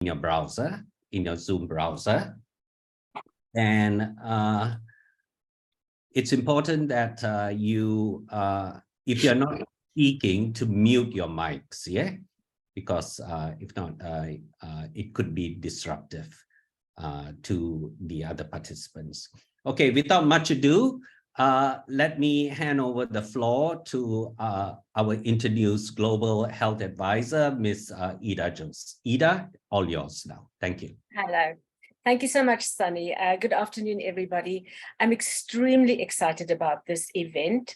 your browser, in your Zoom browser. And it's important that if you're not speaking, to mute your mics, yeah? Because if not, it could be disruptive to the other participants. Okay, without much ado, let me hand over the floor to our introduced Global Health Advisor, Ms. Ida Jones. Ida, all yours now. Thank you. Hello. Thank you so much, Sunny. Good afternoon, everybody. I'm extremely excited about this event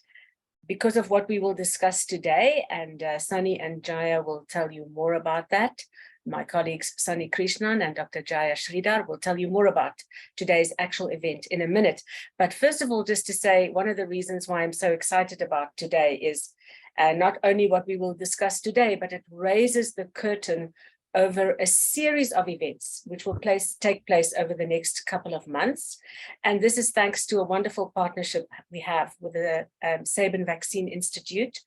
because of what we will discuss today, and Sunny and Jaya will tell you more about that. My colleagues Sunny Krishnan and Dr. Jaya Sridhar will tell you more about today's actual event in a minute. But first of all, just to say, one of the reasons why I'm so excited about today is not only what we will discuss today, but it raises the curtain over a series of events which will take place over the next couple of months. And this is thanks to a wonderful partnership we have with the Sabin Vaccine Institute.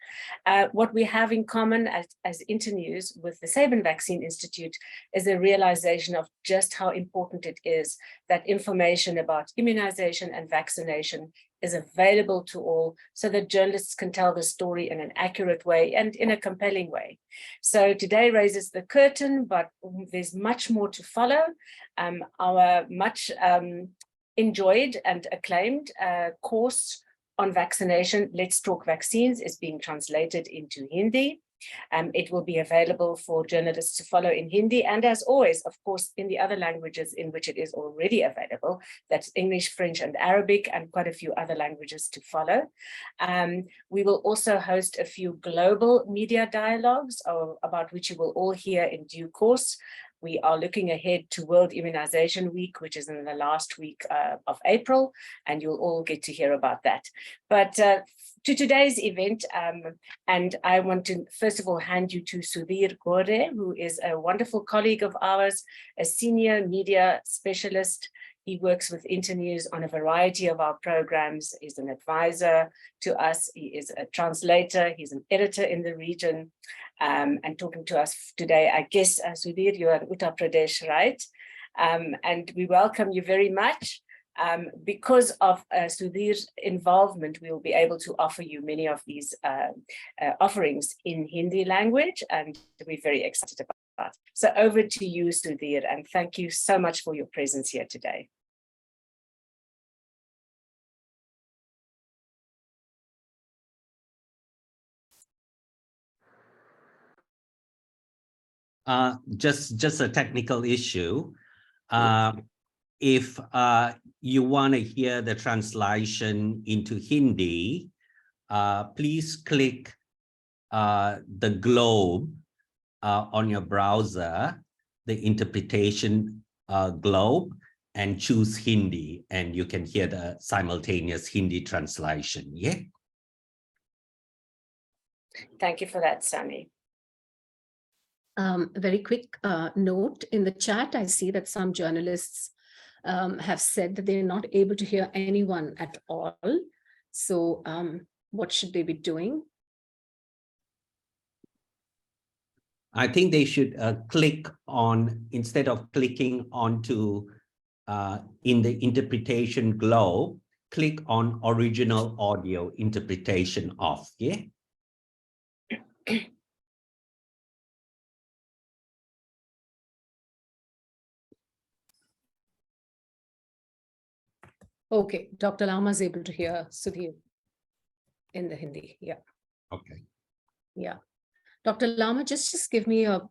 What we have in common as Internews with the Sabin Vaccine Institute is a realization of just how important it is that information about immunization and vaccination is available to all so that journalists can tell the story in an accurate way and in a compelling way. So today raises the curtain, but there's much more to follow. Our much enjoyed and acclaimed course on vaccination, Let's Talk Vaccines, is being translated into Hindi. It will be available for journalists to follow in Hindi, and as always, of course, in the other languages in which it is already available. That's English, French, and Arabic, and quite a few other languages to follow. We will also host a few global media dialogues about which you will all hear in due course. We are looking ahead to World Immunization Week, which is in the last week of April, and you'll all get to hear about that. But to today's event, and I want to first of all hand you to Sudhir Gore, who is a wonderful colleague of ours, a senior media specialist. He works with Internews on a variety of our programs. He's an advisor to us. He is a translator. He's an editor in the region. And talking to us today, I guess, Sudhir, you're in Uttar Pradesh, right? And we welcome you very much. Because of Sudhir's involvement, we will be able to offer you many of these offerings in Hindi language, and we're very excited about that. So over to you, Sudhir, and thank you so much for your presence here today. Just a technical issue. If you want to hear the translation into Hindi, please click the globe on your browser, the interpretation globe, and choose Hindi, and you can hear the simultaneous Hindi translation. Yeah. Thank you for that, Sunny. Very quick note in the chat, I see that some journalists have said that they're not able to hear anyone at all. So what should they be doing? I think they should click on, instead of clicking onto in the interpretation globe, click on original audio interpretation off. Yeah. Okay, Dr. Lama is able to hear Sudhir in the Hindi. Yeah. Okay. Yeah. Dr. Lama, just give me a,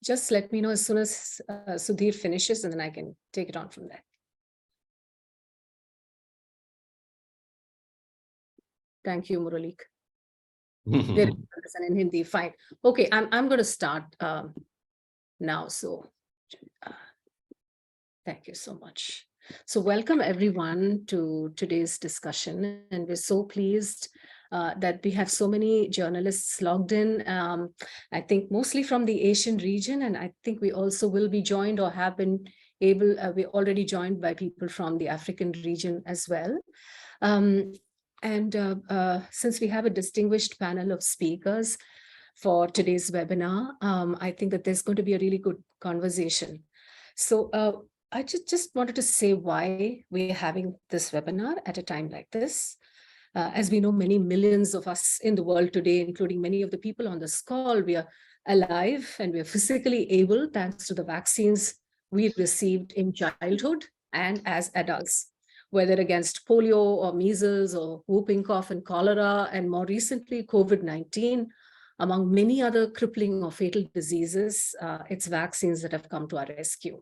just let me know as soon as Sudhir finishes, and then I can take it on from there. Thank you, Muralik. There is in Hindi, fine. Okay, I'm going to start now. So thank you so much. So welcome everyone to today's discussion, and we're so pleased that we have so many journalists logged in. I think mostly from the Asian region, and I think we also will be joined or have been able, we're already joined by people from the African region as well. Since we have a distinguished panel of speakers, for today's webinar. I think that there's going to be a really good conversation. So I just wanted to say why we're having this webinar at a time like this. As we know, many millions of us in the world today, including many of the people on this call, we are alive and we are physically able thanks to the vaccines we received in childhood and as adults, whether against polio or measles or whooping cough and cholera, and more recently COVID-19, among many other crippling or fatal diseases. It's vaccines that have come to our rescue.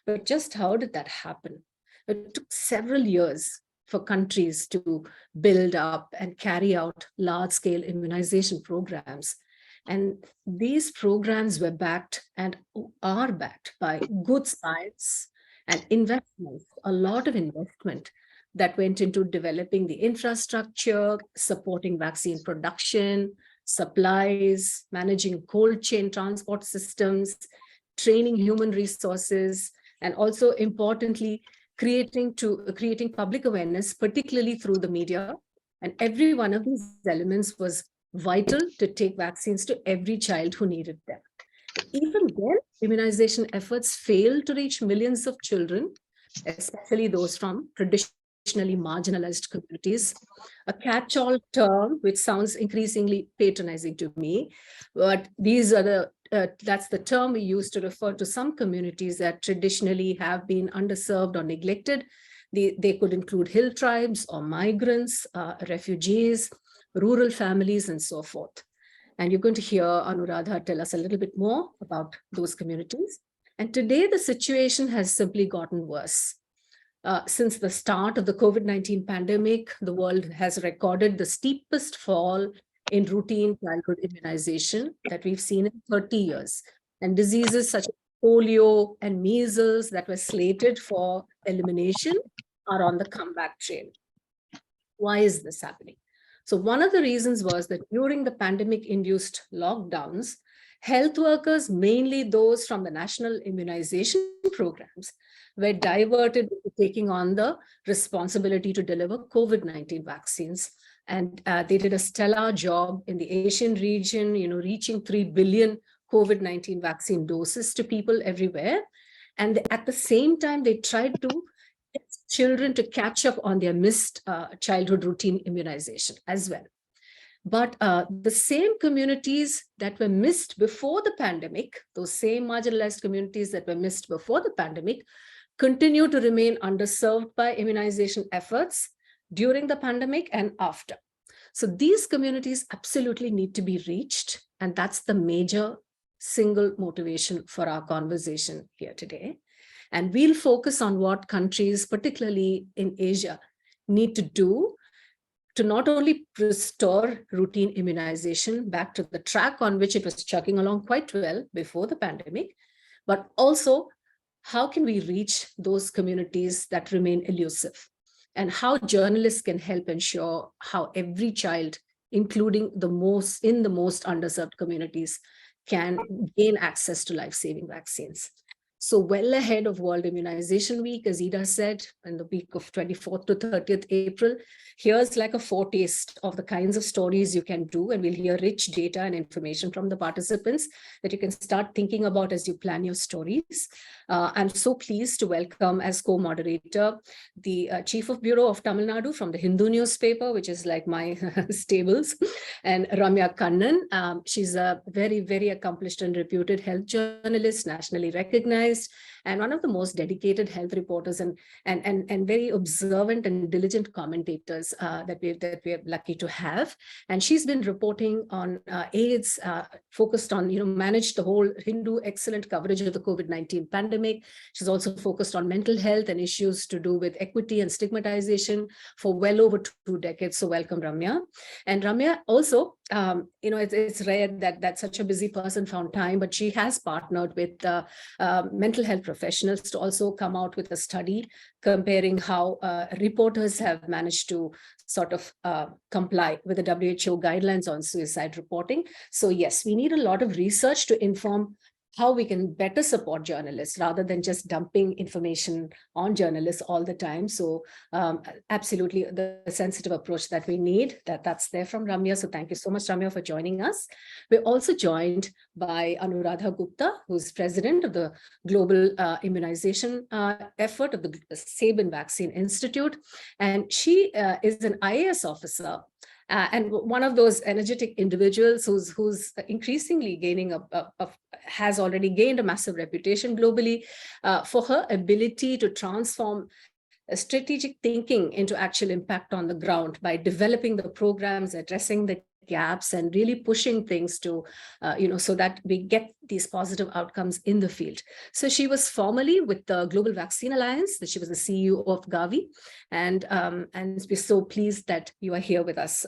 But just how did that happen? It took several years for countries to build up and carry out large-scale immunization programs. And these programs were backed and are backed by good science and investments, a lot of investment that went into developing the infrastructure, supporting vaccine production, supplies, managing cold chain transport systems, training human resources, and also importantly, creating public awareness, particularly through the media. And every one of these elements was vital to take vaccines to every child who needed them. Even then, immunization efforts failed to reach millions of children, especially those from traditionally marginalized communities. A catch-all term, which sounds increasingly patronizing to me, but these are that's the term we use to refer to some communities that traditionally have been underserved or neglected. They could include hill tribes or migrants, refugees, rural families, and so forth. And you're going to hear Anuradha tell us a little bit more about those communities. And today, the situation has simply gotten worse. Since the start of the COVID-19 pandemic, the world has recorded the steepest fall in routine childhood immunization that we've seen in 30 years. And diseases such as polio and measles that were slated for elimination are on the comeback trail. Why is this happening? So one of the reasons was that during the pandemic-induced lockdowns, health workers, mainly those from the national immunization programs, were diverted to taking on the responsibility to deliver COVID-19 vaccines. And they did a stellar job in the Asian region, reaching 3 billion COVID-19 vaccine doses to people everywhere. And at the same time, they tried to get children to catch up on their missed childhood routine immunization as well. But the same communities that were missed before the pandemic, those same marginalized communities that were missed before the pandemic, continue to remain underserved by immunization efforts during the pandemic and after. So these communities absolutely need to be reached, and that's the major single motivation for our conversation here today. And we'll focus on what countries, particularly in Asia, need to do to not only restore routine immunization back to the track on which it was chugging along quite well before the pandemic, but also how can we reach those communities that remain elusive, and how journalists can help ensure how every child, including the most underserved communities, can gain access to life-saving vaccines. So well ahead of World Immunization Week, as Ida said, in the week of 24th to 30th April, here's like a foretaste of the kinds of stories you can do, and we'll hear rich data and information from the participants that you can start thinking about as you plan your stories. I'm so pleased to welcome as co-moderator the Chief of Bureau of Tamil Nadu from the Hindu newspaper, which is like my stables, and Ramya Kannan. She's a very, very accomplished and reputed health journalist, nationally recognized, and one of the most dedicated health reporters and very observant and diligent commentators that we're lucky to have. And she's been reporting on AIDS, focused on, managed the whole Hindu excellent coverage of the COVID-19 pandemic. She's also focused on mental health and issues to do with equity and stigmatization for well over 2 decades. So welcome, Ramya. And Ramya also, it's rare that such a busy person found time, but she has partnered with mental health professionals to also come out with a study comparing how reporters have managed to sort of comply with the WHO guidelines on suicide reporting. So yes, we need a lot of research to inform how we can better support journalists rather than just dumping information on journalists all the time. So absolutely the sensitive approach that we need, that's there from Ramya. So thank you so much, Ramya, for joining us. We're also joined by Anuradha Gupta, who's president of the Global Immunization effort of the Sabin Vaccine Institute. And she is an IAS officer and one of those energetic individuals who's increasingly gaining has already gained a massive reputation globally for her ability to transform strategic thinking into actual impact on the ground by developing the programs, addressing the gaps, and really pushing things to, so that we get these positive outcomes in the field. So she was formerly with the Global Vaccine Alliance, she was the CEO of Gavi, and we're so pleased that you are here with us,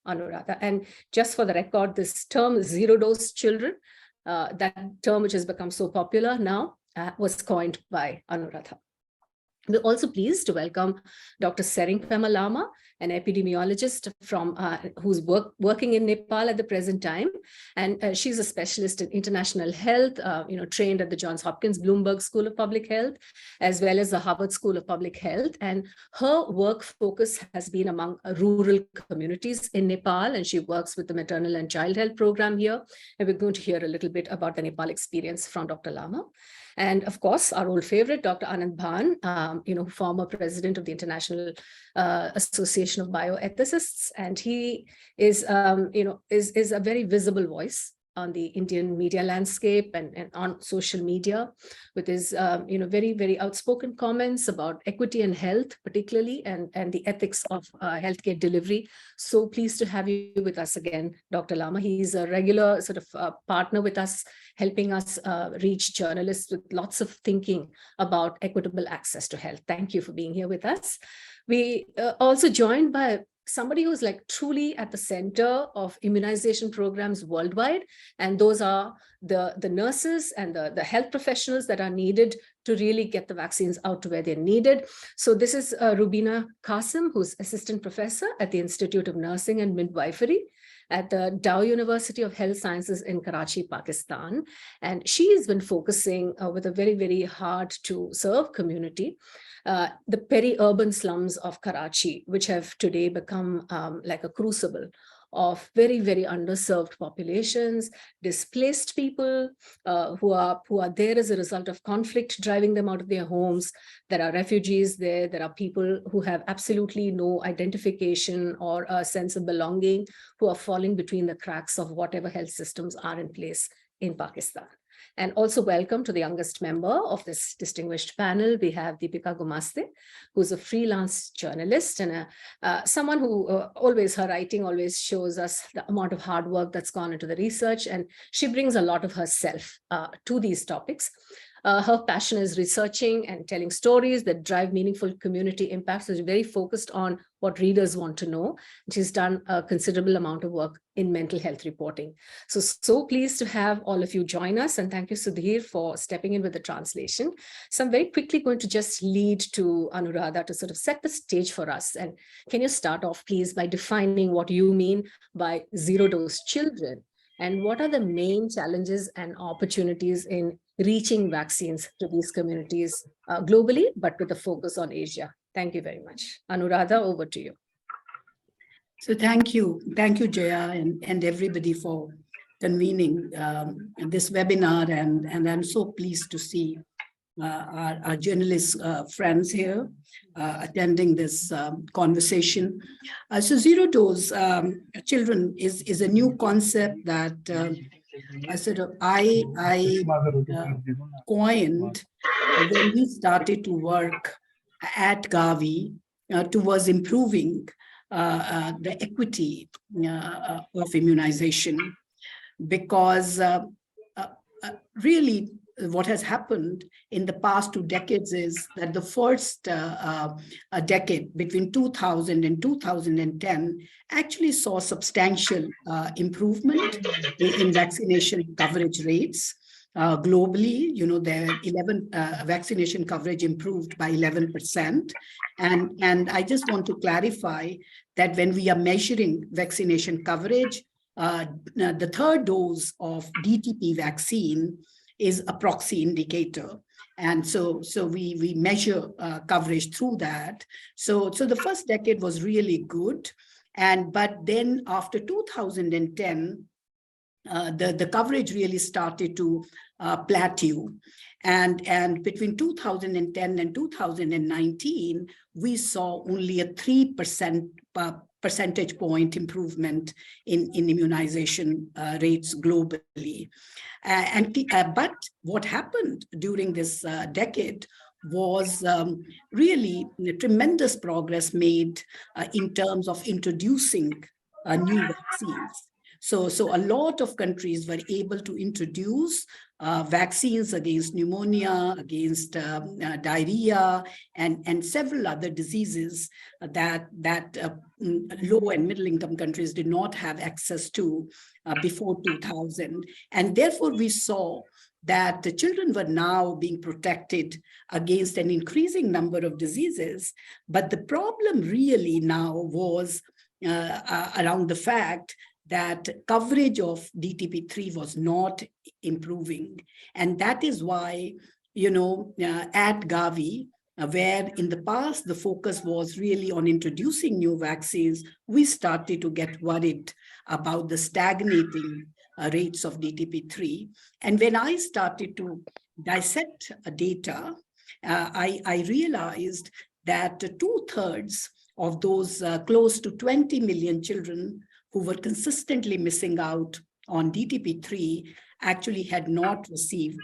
Anuradha. And just for the record, this term zero-dose children, that term which has become so popular now, was coined by Anuradha. We're also pleased to welcome Dr. Seringpema Lama, an epidemiologist from who's working in Nepal at the present time. And she's a specialist in international health, trained at the Johns Hopkins Bloomberg School of Public Health, as well as the Harvard School of Public Health. And her work focus has been among rural communities in Nepal, and she works with the maternal and child health program here. And we're going to hear a little bit about the Nepal experience from Dr. Lama. And of course, our old favorite, Dr. Anand Bhan, former president of the International Association of Bioethicists, and he is a very visible voice on the Indian media landscape and on social media, with his very, very outspoken comments about equity and health, particularly, and the ethics of healthcare delivery. So pleased to have you with us again, Dr. Lama. He's a regular sort of partner with us, helping us reach journalists with lots of thinking about equitable access to health. Thank you for being here with us. We also joined by somebody who's like truly at the center of immunization programs worldwide. And those are the nurses and the health professionals that are needed to really get the vaccines out to where they're needed. So this is Rubina Qasim, who's assistant professor at the Institute of Nursing and Midwifery at the Dow University of Health Sciences in Karachi, Pakistan. And she has been focusing with a very, very hard to serve community, the peri-urban slums of Karachi, which have today become like a crucible of very, very underserved populations, displaced people who are there as a result of conflict driving them out of their homes. There are refugees there. There are people who have absolutely no identification or a sense of belonging, who are falling between the cracks of whatever health systems are in place in Pakistan. And also welcome to the youngest member of this distinguished panel. We have Deepika Gumaste, who's a freelance journalist and someone who her writing always shows us the amount of hard work that's gone into the research. And she brings a lot of herself to these topics. Her passion is researching and telling stories that drive meaningful community impacts. So she's very focused on what readers want to know. She's done a considerable amount of work in mental health reporting. So pleased to have all of you join us. And thank you, Sudhir, for stepping in with the translation. So I'm very quickly going to just lead to Anuradha to sort of set the stage for us. And can you start off, please, by defining what you mean by zero-dose children? And what are the main challenges and opportunities in reaching vaccines to these communities globally, but with a focus on Asia? Thank you very much. Anuradha, over to you. So thank you, Jaya, and everybody for convening this webinar. And I'm so pleased to see our journalist friends here attending this conversation. So zero-dose children is a new concept that I coined when we started to work at Gavi towards improving the equity of immunization, because really what has happened in the past 2 decades is that the first decade between 2000 and 2010 actually saw substantial improvement in vaccination coverage rates. Globally, the 11 vaccination coverage improved by 11%. And I just want to clarify that when we are measuring vaccination coverage, the third dose of DTP vaccine is a proxy indicator. And so we measure coverage through that. So the first decade was really good. But then after 2010, the coverage really started to plateau. And between 2010 and 2019, we saw only a 3% percentage point improvement in immunization rates globally. But what happened during this decade was really tremendous progress made in terms of introducing new vaccines. So a lot of countries were able to introduce vaccines against pneumonia, against diarrhea, and several other diseases that low and middle income countries did not have access to before 2000. And therefore, we saw that the children were now being protected against an increasing number of diseases. But the problem really now was around the fact that coverage of DTP3 was not improving. And that is why, at Gavi, where in the past the focus was really on introducing new vaccines, we started to get worried about the stagnating rates of DTP3. And when I started to dissect data, I realized that 2/3 of those close to 20 million children who were consistently missing out on DTP3 actually had not received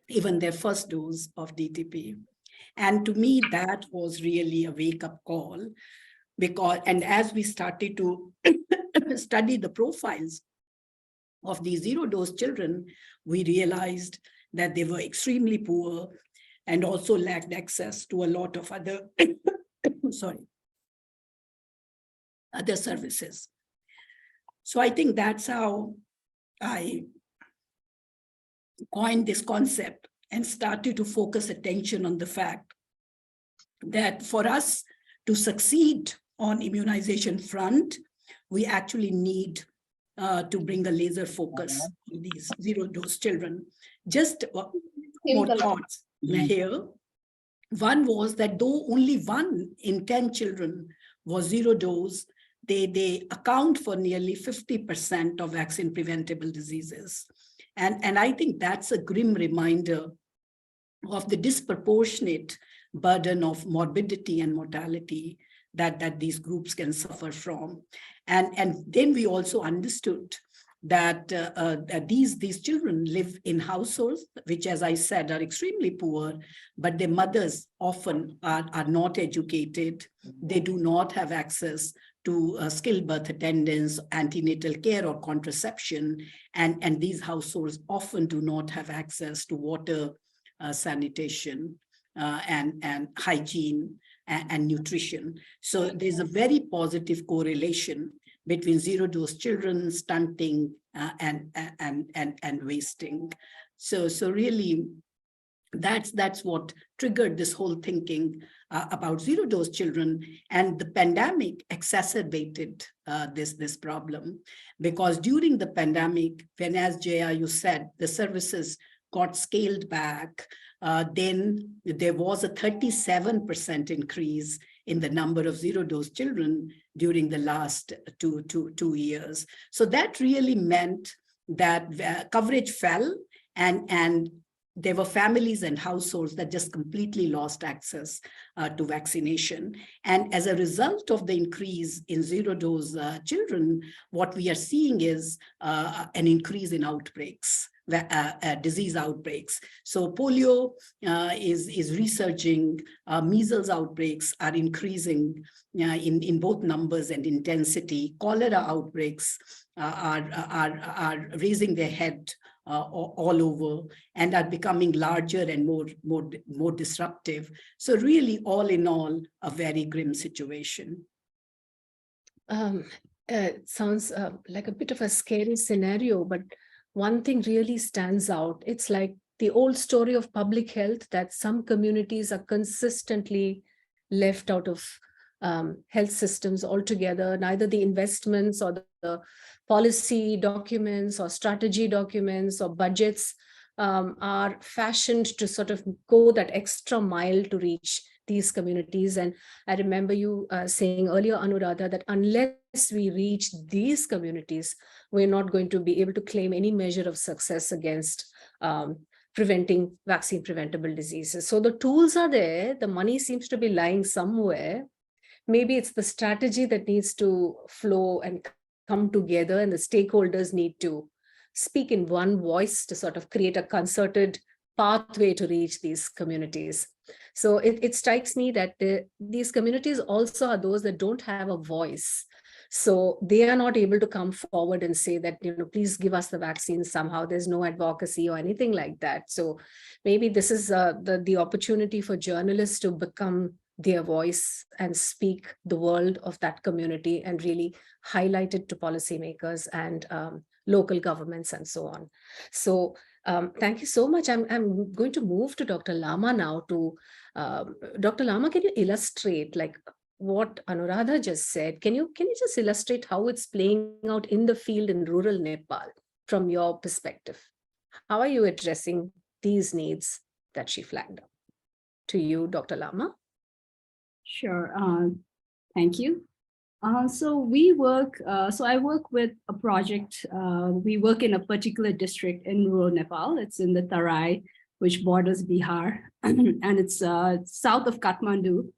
even their first dose of DTP. And to me, that was really a wake-up call, and as we started to study the profiles of these zero-dose children, we realized that they were extremely poor and also lacked access to a lot of other, other services. So I think that's how I coined this concept and started to focus attention on the fact that for us to succeed on immunization front, we actually need to bring a laser focus on these zero-dose children. Just more thoughts here. One was that though only 1 in 10 children was zero-dose, they account for nearly 50% of vaccine-preventable diseases. And I think that's a grim reminder of the disproportionate burden of morbidity and mortality that these groups can suffer from. And then we also understood that these children live in households, which, as I said, are extremely poor, but their mothers often are not educated. They do not have access to skilled birth attendance, antenatal care, or contraception. And these households often do not have access to water, sanitation, and hygiene and nutrition. So there's a very positive correlation between zero-dose children, stunting, and wasting. So really, that's what triggered this whole thinking about zero-dose children. And the pandemic exacerbated this problem, because during the pandemic, when, as Jaya, you said, the services got scaled back, then there was a 37% increase in the number of zero-dose children during the last two years. So that really meant that coverage fell, and there were families and households that just completely lost access to vaccination. And as a result of the increase in zero-dose children, what we are seeing is an increase in outbreaks, disease outbreaks. So polio is resurging, measles outbreaks are increasing in both numbers and intensity. Cholera outbreaks are raising their head all over and are becoming larger and more disruptive. So really, all in all, a very grim situation. It sounds like a bit of a scary scenario, but one thing really stands out. It's like the old story of public health, that some communities are consistently left out of health systems altogether. Neither the investments or the policy documents or strategy documents or budgets are fashioned to sort of go that extra mile to reach these communities. And I remember you saying earlier, Anuradha, that unless we reach these communities, we're not going to be able to claim any measure of success against preventing vaccine-preventable diseases. So the tools are there, the money seems to be lying somewhere. Maybe it's the strategy that needs to flow and come together, and the stakeholders need to speak in one voice to sort of create a concerted pathway to reach these communities. So it strikes me that these communities also are those that don't have a voice. So they are not able to come forward and say that, please give us the vaccine somehow. There's no advocacy or anything like that. So maybe this is the opportunity for journalists to become their voice and speak the world of that community and really highlight it to policymakers and local governments and so on. So thank you so much. I'm going to move to Dr. Lama now. Dr. Lama, can you illustrate like what Anuradha just said? Can you just illustrate how it's playing out in the field in rural Nepal from your perspective? How are you addressing these needs that she flagged up? To you, Dr. Lama. Sure. Thank you. So I work with a project. We work in a particular district in rural Nepal. It's in the Tarai, which borders Bihar, and it's south of Kathmandu.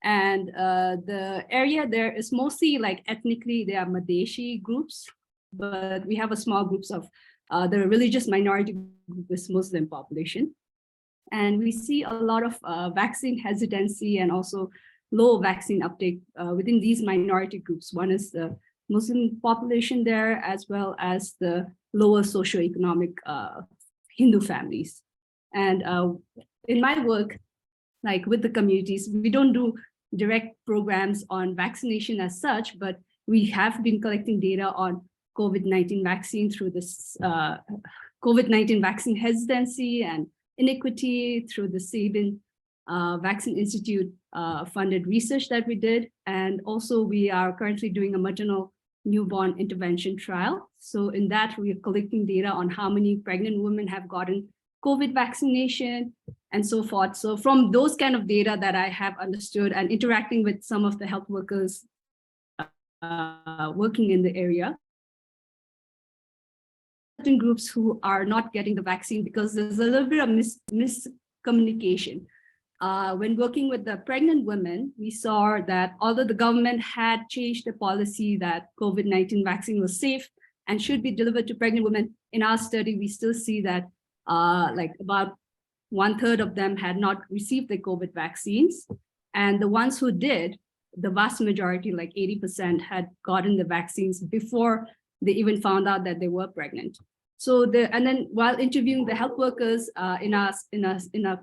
And the area there is mostly like ethnically, they are Madhesi groups, but we have a small groups of the religious minority group is Muslim population. And we see a lot of vaccine hesitancy and also low vaccine uptake within these minority groups. One is the Muslim population there, as well as the lower socioeconomic Hindu families. And in my work, like with the communities, we don't do direct programs on vaccination as such, but we have been collecting data on COVID-19 vaccine through this COVID-19 vaccine hesitancy and inequity through the Sabin Vaccine Institute funded research that we did. And also we are currently doing a maternal newborn intervention trial. So in that, we are collecting data on how many pregnant women have gotten COVID vaccination and so forth. So from those kind of data that I have understood and interacting with some of the health workers working in the area, certain groups who are not getting the vaccine because there's a little bit of miscommunication. When working with the pregnant women, we saw that although the government had changed the policy that COVID-19 vaccine was safe and should be delivered to pregnant women, in our study, we still see that like about 1/3 of them had not received the COVID vaccines. And the ones who did, the vast majority, like 80%, had gotten the vaccines before they even found out that they were pregnant. So and then while interviewing the health workers in our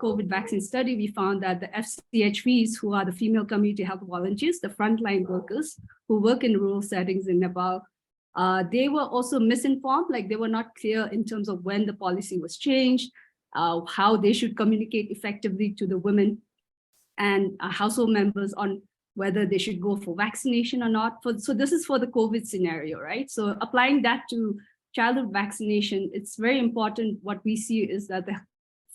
COVID vaccine study, we found that the FCHVs, who are the female community health volunteers, the frontline workers who work in rural settings in Nepal, they were also misinformed, like they were not clear in terms of when the policy was changed, how they should communicate effectively to the women and household members on whether they should go for vaccination or not. So this is for the COVID scenario, right? So applying that to childhood vaccination, it's very important. What we see is that the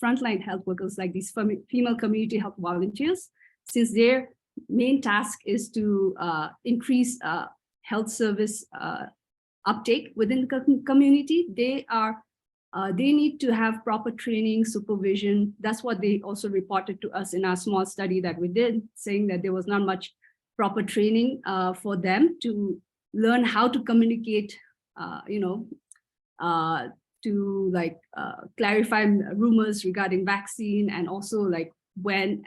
frontline health workers, like these female community health volunteers, since their main task is to increase health service uptake within the community, they need to have proper training, supervision. That's what they also reported to us in our small study that we did, saying that there was not much proper training for them to learn how to communicate, to like clarify rumors regarding vaccine, and also like when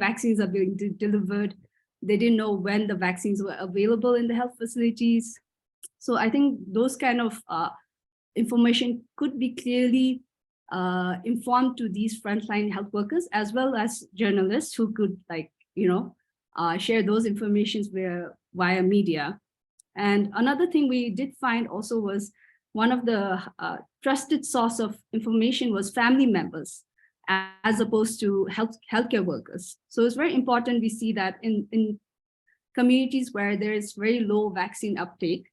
vaccines are being delivered. They didn't know when the vaccines were available in the health facilities. So I think those kind of information could be clearly informed to these frontline health workers, as well as journalists who could share those informations via media. And another thing we did find also was one of the trusted source of information was family members, as opposed to healthcare workers. So it's very important we see that in communities where there is very low vaccine uptake,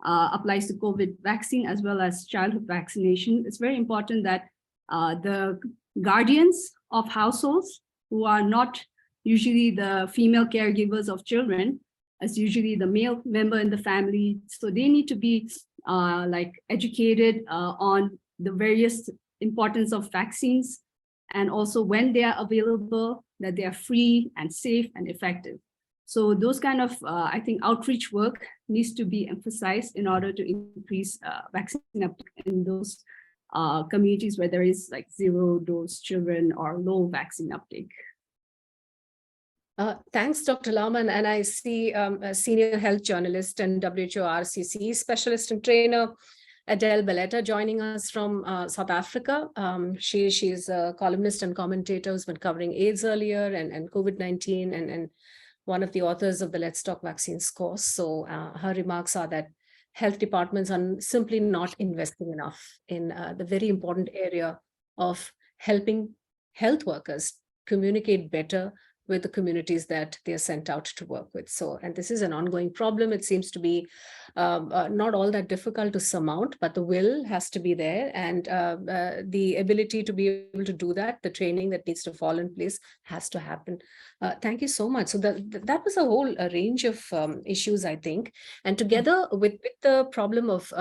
applies to COVID vaccine as well as childhood vaccination, it's very important that the guardians of households, who are not usually the female caregivers of children, as usually the male member in the family. So they need to be educated on the various importance of vaccines, and also when they are available, that they are free and safe and effective. So those kind of, I think, outreach work needs to be emphasized in order to increase vaccine uptake in those communities where there is like zero dose children or low vaccine uptake. Thanks, Dr. Lauman. And I see a senior health journalist and WHO RCC specialist and trainer, Adele Belletta, joining us from South Africa. She's a columnist and commentator who's been covering AIDS earlier and COVID-19 and one of the authors of the Let's Talk Vaccines course. So her remarks are that health departments are simply not investing enough in the very important area of helping health workers communicate better with the communities that they are sent out to work with. So, and this is an ongoing problem. It seems to be not all that difficult to surmount, but the will has to be there, and the ability to be able to do that, the training that needs to fall in place has to happen. Thank you so much. So that was a whole range of issues, I think, and together with the problem of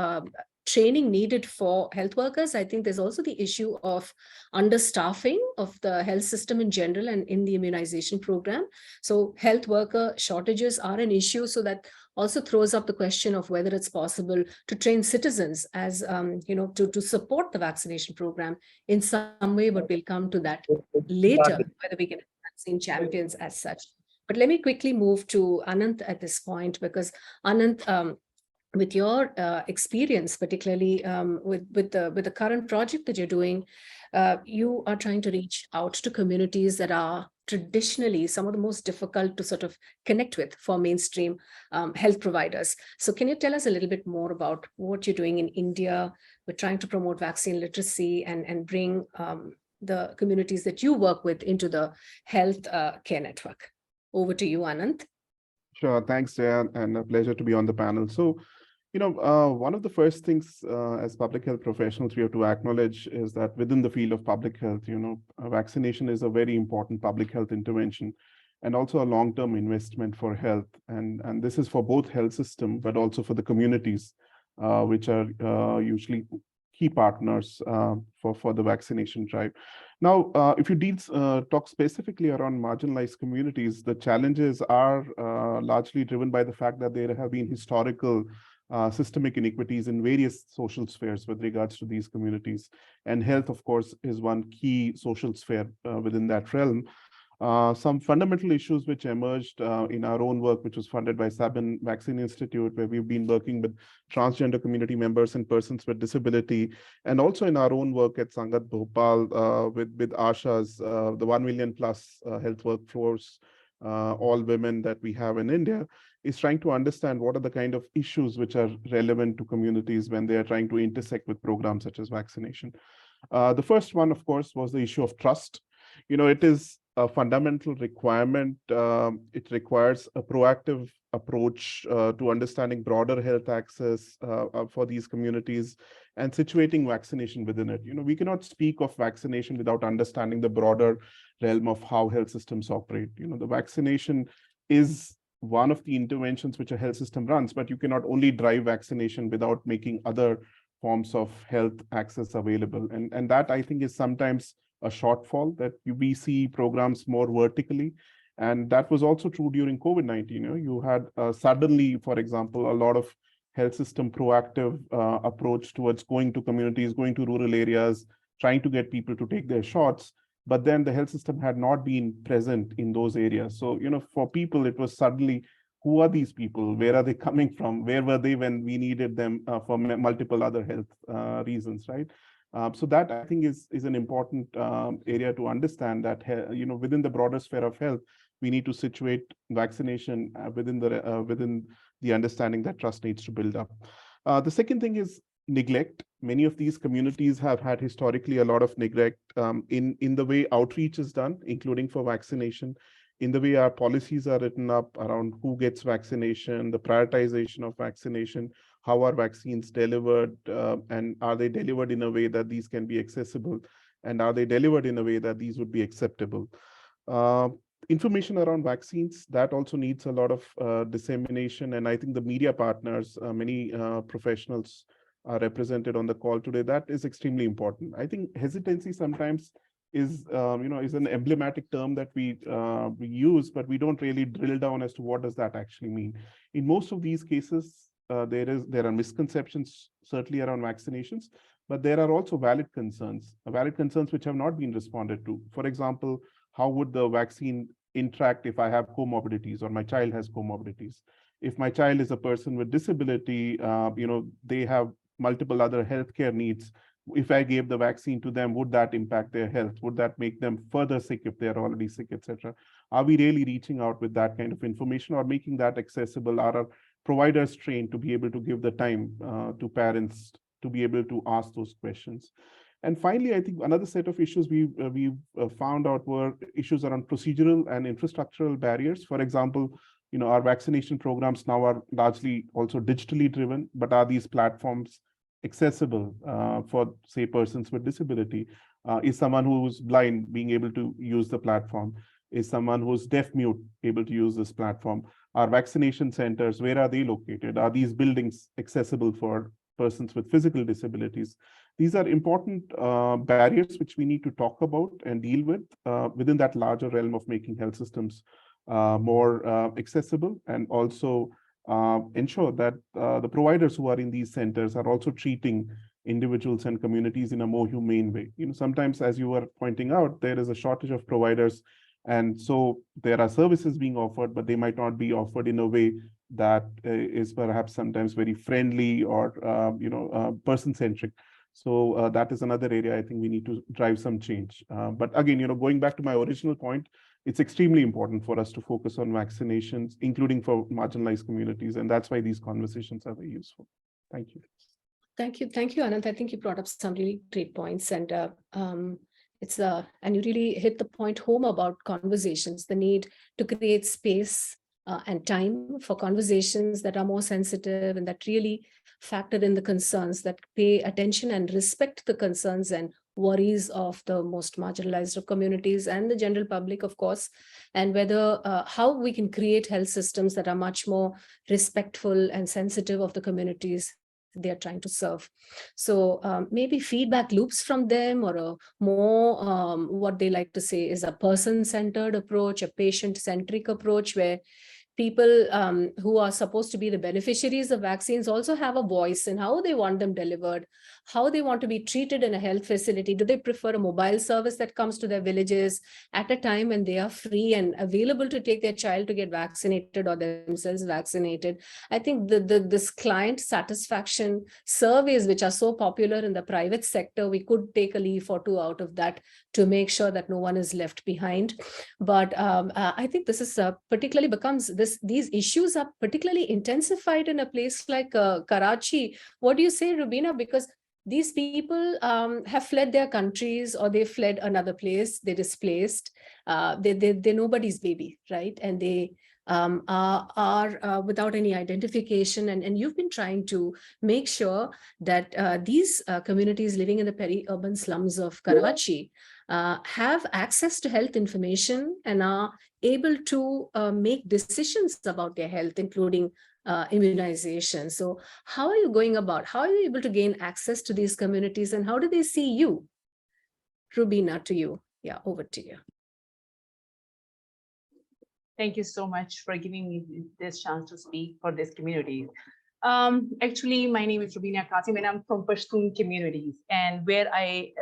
training needed for health workers, I think there's also the issue of understaffing of the health system in general and in the immunization program. So health worker shortages are an issue. So that also throws up the question of whether it's possible to train citizens as, to support the vaccination program in some way, but we'll come to that later, whether we can have vaccine champions as such. But let me quickly move to Anant at this point, because Anant, with your experience, particularly with the current project that you're doing, you are trying to reach out to communities that are traditionally some of the most difficult to sort of connect with for mainstream health providers. So can you tell us a little bit more about what you're doing in India? We're trying to promote vaccine literacy and bring the communities that you work with into the health care network. Over to you, Anant. Sure, thanks, Jaya, and a pleasure to be on the panel. So, one of the first things as public health professionals we have to acknowledge is that within the field of public health, vaccination is a very important public health intervention and also a long-term investment for health. And this is for both health system, but also for the communities, which are usually key partners for the vaccination drive. Now, if you talk specifically around marginalized communities, the challenges are largely driven by the fact that there have been historical systemic inequities in various social spheres with regards to these communities. And health, of course, is one key social sphere within that realm. Some fundamental issues which emerged in our own work, which was funded by Sabin Vaccine Institute, where we've been working with transgender community members and persons with disability, and also in our own work at Sangat Bhopal with ASHA's, the 1 million plus health workforce, all women that we have in India, is trying to understand what are the kind of issues which are relevant to communities when they are trying to intersect with programs such as vaccination. The first one, of course, was the issue of trust. It is a fundamental requirement. It requires a proactive approach to understanding broader health access for these communities and situating vaccination within it. We cannot speak of vaccination without understanding the broader realm of how health systems operate. The vaccination is one of the interventions which a health system runs, but you cannot only drive vaccination without making other forms of health access available. And that, I think, is sometimes a shortfall, that we see programs more vertically. And that was also true during COVID-19. You had suddenly, for example, a lot of health system proactive approach towards going to communities, going to rural areas, trying to get people to take their shots. But then the health system had not been present in those areas. So, for people, it was suddenly, who are these people? Where are they coming from? Where were they when we needed them for multiple other health reasons, right? So that, I think, is an important area to understand, that within the broader sphere of health, we need to situate vaccination within the understanding that trust needs to build up. The second thing is neglect. Many of these communities have had historically a lot of neglect in the way outreach is done, including for vaccination, in the way our policies are written up around who gets vaccination, the prioritization of vaccination, how are vaccines delivered, and are they delivered in a way that these can be accessible? and are they delivered in a way that these would be acceptable? Information around vaccines, that also needs a lot of dissemination. And I think the media partners, many professionals are represented on the call today. That is extremely important. I think hesitancy sometimes is, is an emblematic term that we use, but we don't really drill down as to what does that actually mean. In most of these cases, there are misconceptions certainly around vaccinations, but there are also valid concerns which have not been responded to. For example, how would the vaccine interact if I have comorbidities or my child has comorbidities? If my child is a person with disability, they have multiple other healthcare needs. If I gave the vaccine to them, would that impact their health? Would that make them further sick if they're already sick, etc.? Are we really reaching out with that kind of information or making that accessible? Are our providers trained to be able to give the time to parents to be able to ask those questions? And finally, I think another set of issues we found out were issues around procedural and infrastructural barriers. For example, our vaccination programs now are largely also digitally driven, but are these platforms accessible for, say, persons with disability? Is someone who's blind being able to use the platform? Is someone who's deaf-mute able to use this platform? Our vaccination centers, where are they located? Are these buildings accessible for persons with physical disabilities? These are important barriers which we need to talk about and deal with within that larger realm of making health systems more accessible, and also ensure that the providers who are in these centers are also treating individuals and communities in a more humane way. Sometimes, as you were pointing out, there is a shortage of providers, and so there are services being offered, but they might not be offered in a way that is perhaps sometimes very friendly or person-centric. So that is another area I think we need to drive some change. But again, going back to my original point, it's extremely important for us to focus on vaccinations, including for marginalized communities. And that's why these conversations are very useful. Thank you. Thank you, Anand. I think you brought up some really great points, and and you really hit the point home about conversations, the need to create space and time for conversations that are more sensitive and that really factor in the concerns, that pay attention and respect the concerns and worries of the most marginalized of communities and the general public, of course, and whether how we can create health systems that are much more respectful and sensitive of the communities they are trying to serve. So maybe feedback loops from them, or a more what they like to say is a person-centered approach, a patient-centric approach, where people who are supposed to be the beneficiaries of vaccines also have a voice in how they want them delivered, how they want to be treated in a health facility. Do they prefer a mobile service that comes to their villages at a time when they are free and available to take their child to get vaccinated or themselves vaccinated? I think this client satisfaction surveys, which are so popular in the private sector, we could take a leaf or two out of that to make sure that no one is left behind. But I think this is particularly becomes these issues are particularly intensified in a place like Karachi. What do you say, Rubina? Because these people have fled their countries, or they fled another place, they're displaced, they're nobody's baby, right? And they are without any identification. And you've been trying to make sure that these communities living in the peri-urban slums of Karachi have access to health information and are able to make decisions about their health, including immunization. So how are you going about? How are you able to gain access to these communities, and how do they see you? Rubina, to you. Yeah, over to you. Thank you so much for giving me this chance to speak for this community. Actually, my name is Rubina Qasim, and I'm from Pashtun communities, and where I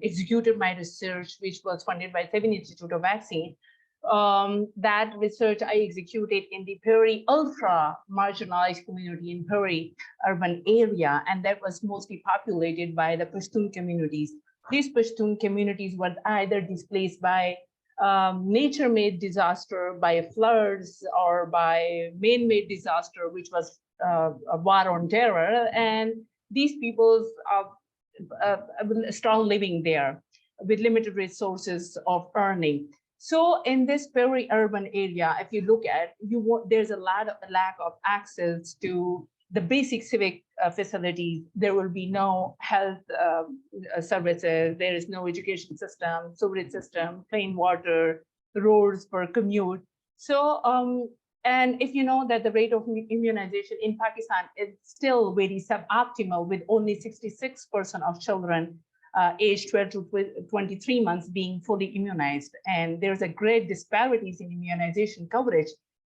executed my research, which was funded by Seven Institute of Vaccine. That research I executed in the peri-ultra marginalized community in peri-urban area, and that was mostly populated by the Pashtun communities. These Pashtun communities were either displaced by nature-made disaster, by floods, or by man-made disaster, which was a war on terror. And these peoples are strong living there with limited resources of earning. So in this peri-urban area, if you look at, there's a lot of lack of access to the basic civic facilities. There will be no health services. There is no education system, sewage system, clean water, roads for commute. So, and if you know that the rate of immunization in Pakistan is still very suboptimal, with only 66% of children aged 12 to 23 months being fully immunized. And there's a great disparities in immunization coverage,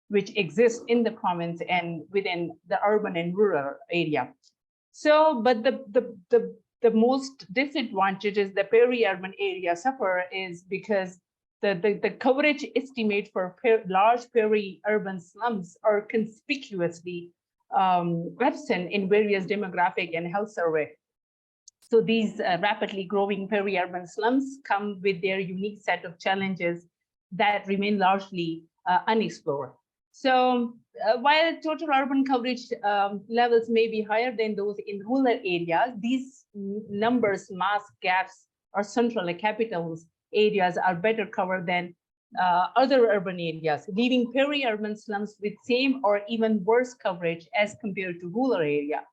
which exists in the province and within the urban and rural area. So, but the most disadvantages the peri-urban area suffer is because the coverage estimate for large peri-urban slums are conspicuously absent in various demographic and health survey. So these rapidly growing peri-urban slums come with their unique set of challenges that remain largely unexplored. So while total urban coverage levels may be higher than those in rural areas, these numbers mask gaps or central capitals areas are better covered than other urban areas, leaving peri-urban slums with same or even worse coverage as compared to rural area.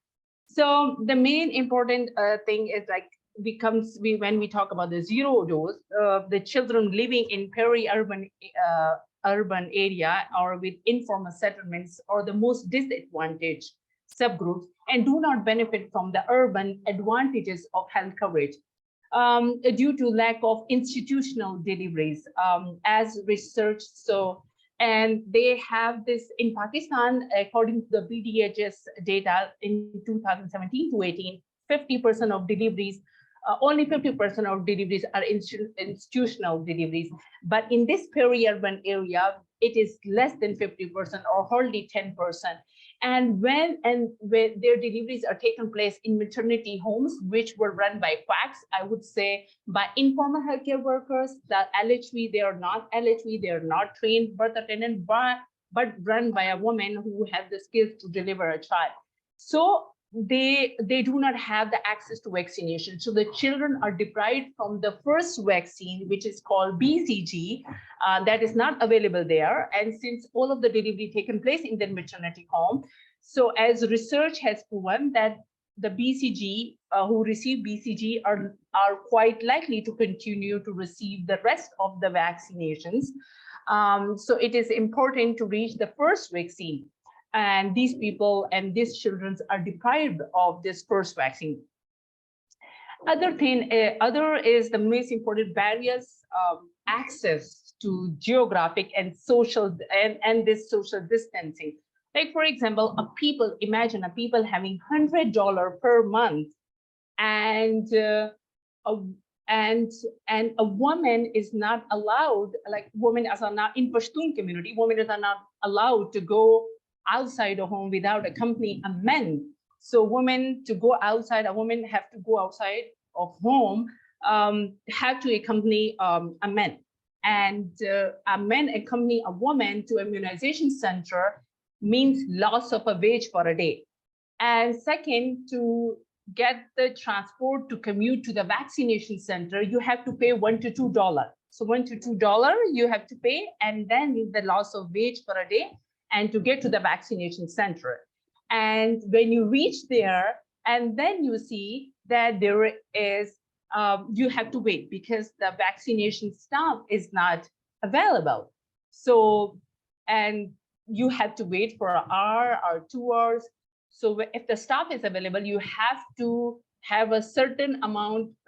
So the main important thing is like when we talk about the zero dose, the children living in peri-urban urban area or with informal settlements are the most disadvantaged subgroups and do not benefit from the urban advantages of health coverage due to lack of institutional deliveries as research. So, and they have this in Pakistan, according to the BDHS data in 2017 to 18, 50% of deliveries, only 50% of deliveries are institutional deliveries. But in this peri-urban area, it is less than 50% or hardly 10%. And when their deliveries are taken place in maternity homes, which were run by quacks, I would say by informal healthcare workers, the LHV, they are not LHV, they are not trained birth attendant, but run by a woman who has the skills to deliver a child. So they do not have the access to vaccination. So the children are deprived from the first vaccine, which is called BCG, that is not available there. And since all of the delivery taken place in the maternity home, so as research has proven that the BCG, who receive BCG are quite likely to continue to receive the rest of the vaccinations. So it is important to reach the first vaccine. And these people and these children are deprived of this first vaccine. Other is the most important barriers of access to geographic and social and this social distancing. Like for example, imagine a people having $100 per month, and a woman is not allowed, like women as are not in Pashtun community, women are not allowed to go outside a home without accompanying a man. So women to go outside, a woman have to go outside of home, have to accompany a man. And a man accompany a woman to immunization center means loss of a wage for a day. And second, to get the transport to commute to the vaccination center, you have to pay $1 to $2. So $1 to $2 you have to pay, and then the loss of wage for a day, and to get to the vaccination center. And when you reach there, and then you see that there is, you have to wait because the vaccination staff is not available. So, and you have to wait for an hour or 2 hours. So if the staff is available, you have to have a certain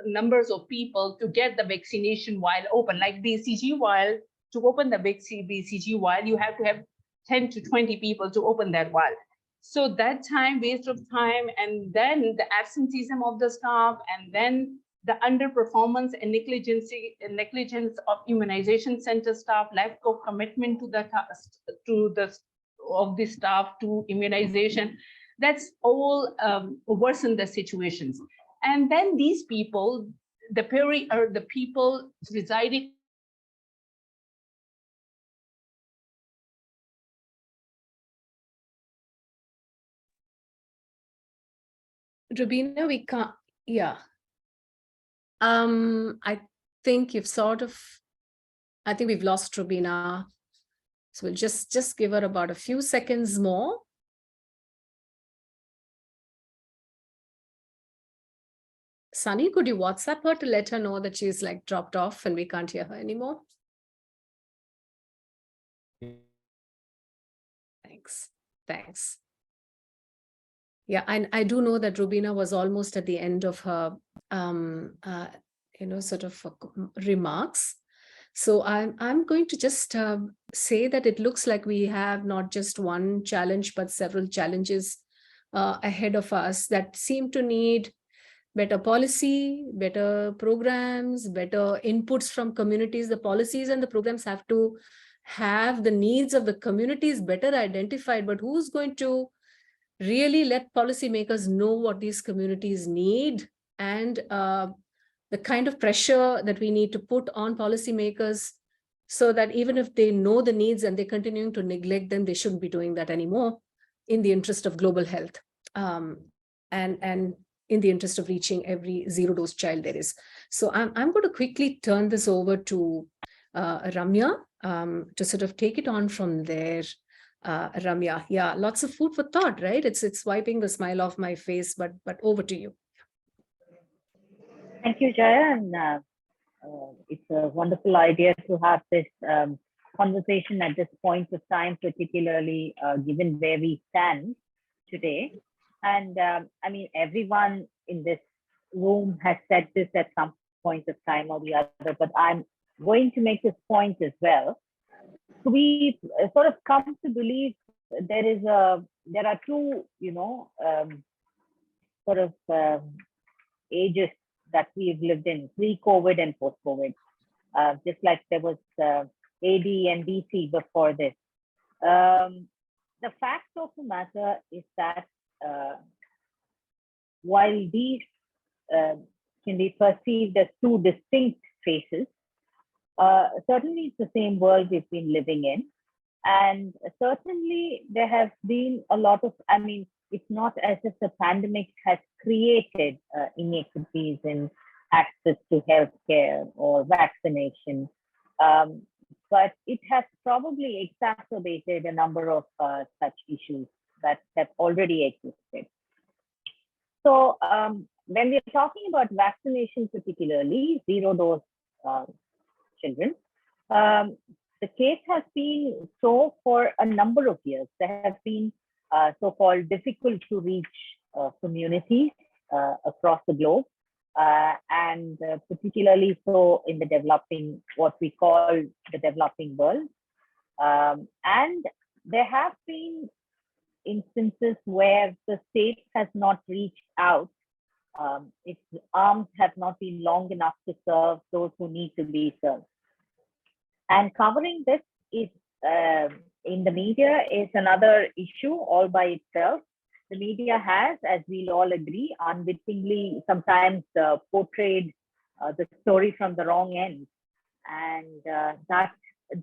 numbers of people to get the vaccination while open, like BCG while, to open the BCG while, you have to have 10 to 20 people to open that while. So that time, waste of time, and then the absenteeism of the staff, and then the underperformance and negligence of immunization center staff, lack of commitment to the staff to immunization, that's all worsen the situations. And then these people, the people residing. Rubina, we can't, yeah. I think you've I think we've lost Rubina. So we'll just give her about a few seconds more. Sunny, could you WhatsApp her to let her know that she's like dropped off and we can't hear her anymore? Thanks. Yeah, and I do know that Rubina was almost at the end of her, sort of remarks. So I'm going to just say that it looks like we have not just one challenge, but several challenges ahead of us that seem to need better policy, better programs, better inputs from communities. The policies and the programs have to have the needs of the communities better identified, but who's going to really let policymakers know what these communities need and the kind of pressure that we need to put on policymakers so that even if they know the needs and they're continuing to neglect them, they shouldn't be doing that anymore in the interest of global health and in the interest of reaching every zero-dose child there is. So I'm going to quickly turn this over to Ramya to sort of take it on from there. Ramya, yeah, lots of food for thought, right? It's wiping the smile off my face, but over to you. Thank you, Jaya, and it's a wonderful idea to have this conversation at this point of time, particularly given where we stand today. And I mean, everyone in this room has said this at some point of time or the other, but I'm going to make this point as well. So we sort of come to believe there are two, ages that we've lived in, pre-COVID and post-COVID, just like there was AD and BC before this. The fact of the matter is that while these can be perceived as two distinct phases, certainly it's the same world we've been living in. And certainly there have been a lot of, I mean, it's not as if the pandemic has created inequities in access to healthcare or vaccination, but it has probably exacerbated a number of such issues that have already existed. So when we're talking about vaccination, particularly zero-dose children, the case has been so for a number of years. There have been so-called difficult to reach communities across the globe, and particularly so in the developing, what we call the developing world. And there have been instances where the state has not reached out. Its arms have not been long enough to serve those who need to be served. And covering this is in the media is another issue all by itself. The media has, as we'll all agree, unwittingly sometimes portrayed the story from the wrong end. And that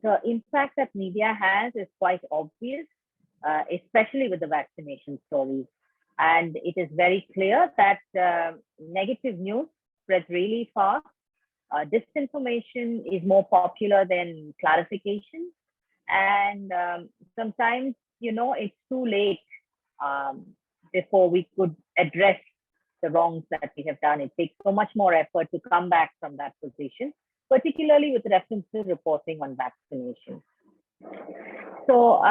the impact that media has is quite obvious, especially with the vaccination stories. And it is very clear that negative news spreads really fast. Disinformation is more popular than clarification. And sometimes, it's too late before we could address the wrongs that we have done. It takes so much more effort to come back from that position, particularly with reference to reporting on vaccination. So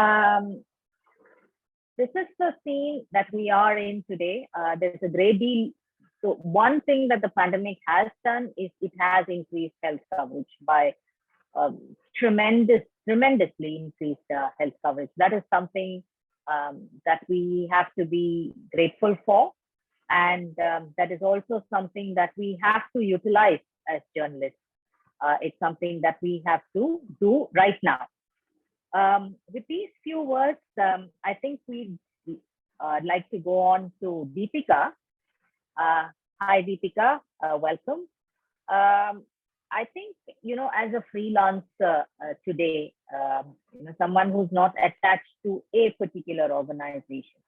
this is the scene that we are in today. There's a great deal. So one thing that the pandemic has done is it has increased health coverage by tremendously increased health coverage. That is something that we have to be grateful for. And that is also something that we have to utilize as journalists. It's something that we have to do right now. With these few words, I think we'd like to go on to Deepika. Hi, Deepika, welcome. I think, as a freelancer today, someone who's not attached to a particular organization,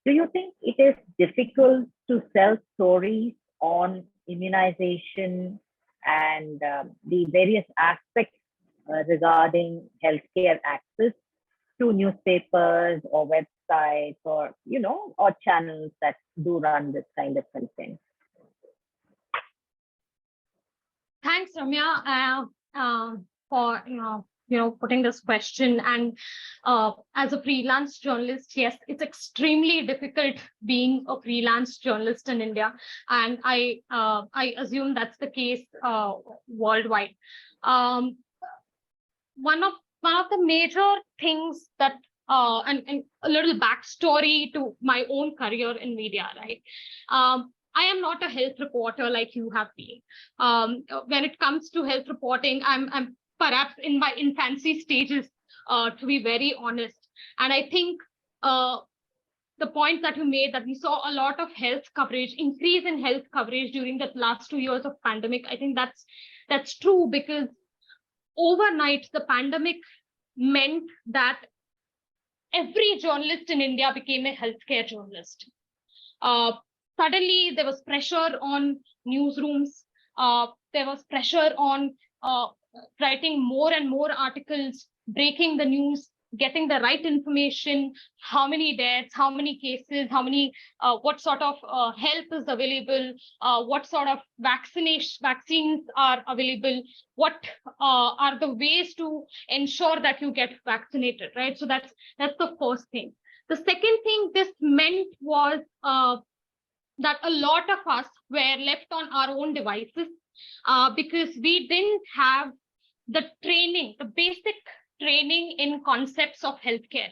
do you think it is difficult to sell stories on immunization and the various aspects regarding healthcare access to newspapers or websites or, or channels that do run this kind of content? thanks, Ramya, for putting this question. And as a freelance journalist, yes, it's extremely difficult being a freelance journalist in India, and I assume that's the case worldwide. One of the major things that and a little backstory to my own career in media, right? I am not a health reporter like you have been. When it comes to health reporting, I'm perhaps in my infancy stages, to be very honest. And I think the point that you made, that we saw a lot of health coverage, increase in health coverage during the last 2 years of pandemic. I think that's true, because overnight the pandemic meant that every journalist in India became a healthcare journalist. Suddenly there was pressure on newsrooms. There was pressure on writing more and more articles, breaking the news, getting the right information, how many deaths, how many cases, what sort of help is available, what sort of vaccines are available, what are the ways to ensure that you get vaccinated, right? So that's the first thing. The second thing this meant was that a lot of us were left on our own devices because we didn't have the training, the basic training in concepts of healthcare.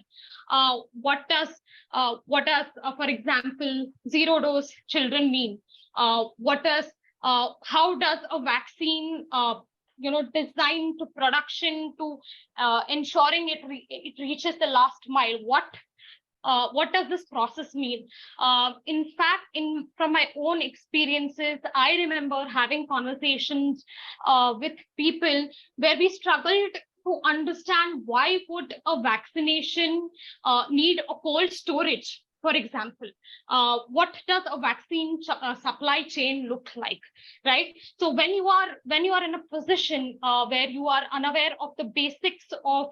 What does, for example, zero dose children mean? How does a vaccine, design to production to ensuring it reaches the last mile? What does this process mean? In fact, from my own experiences, I remember having conversations with people where we struggled to understand why would a vaccination need a cold storage, for example. What does a vaccine supply chain look like, right? So when you are in a position where you are unaware of the basics of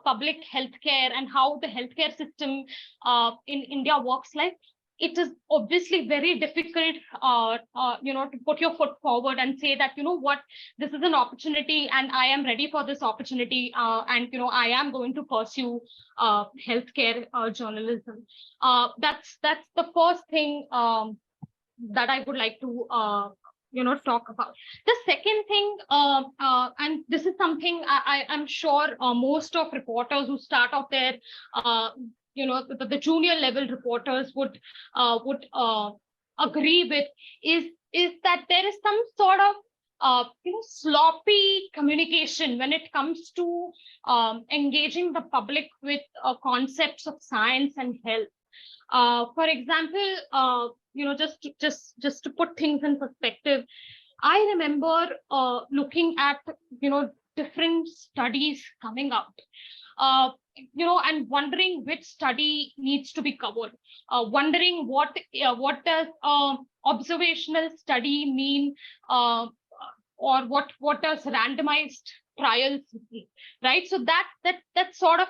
public healthcare and how the healthcare system in India works like, it is obviously very difficult, to put your foot forward and say that, this is an opportunity and I am ready for this opportunity, and, I am going to pursue healthcare journalism. That's the first thing that I would like to, talk about. The second thing, and this is something I'm sure most of reporters who start off their the junior level reporters would agree with, is that there is some sort of sloppy communication when it comes to engaging the public with concepts of science and health. For example, just to put things in perspective, I remember looking at different studies coming out. And wondering which study needs to be covered, wondering what does observational study mean, or what does randomized trials mean, right? So that sort of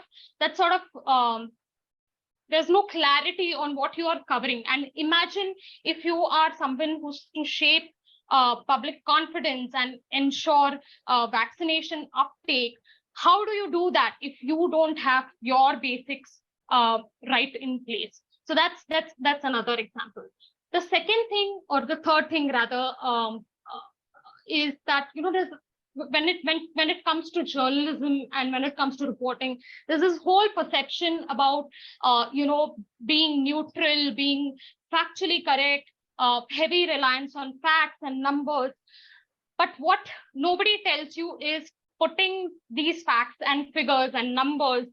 there's no clarity on what you are covering. And imagine if you are someone who's to shape public confidence and ensure vaccination uptake. How do you do that if you don't have your basics right in place? So that's another example. The second thing, or the third thing rather, is that there's when it comes to journalism and when it comes to reporting, there's this whole perception about being neutral, being factually correct, heavy reliance on facts and numbers. But what nobody tells you is putting these facts and figures and numbers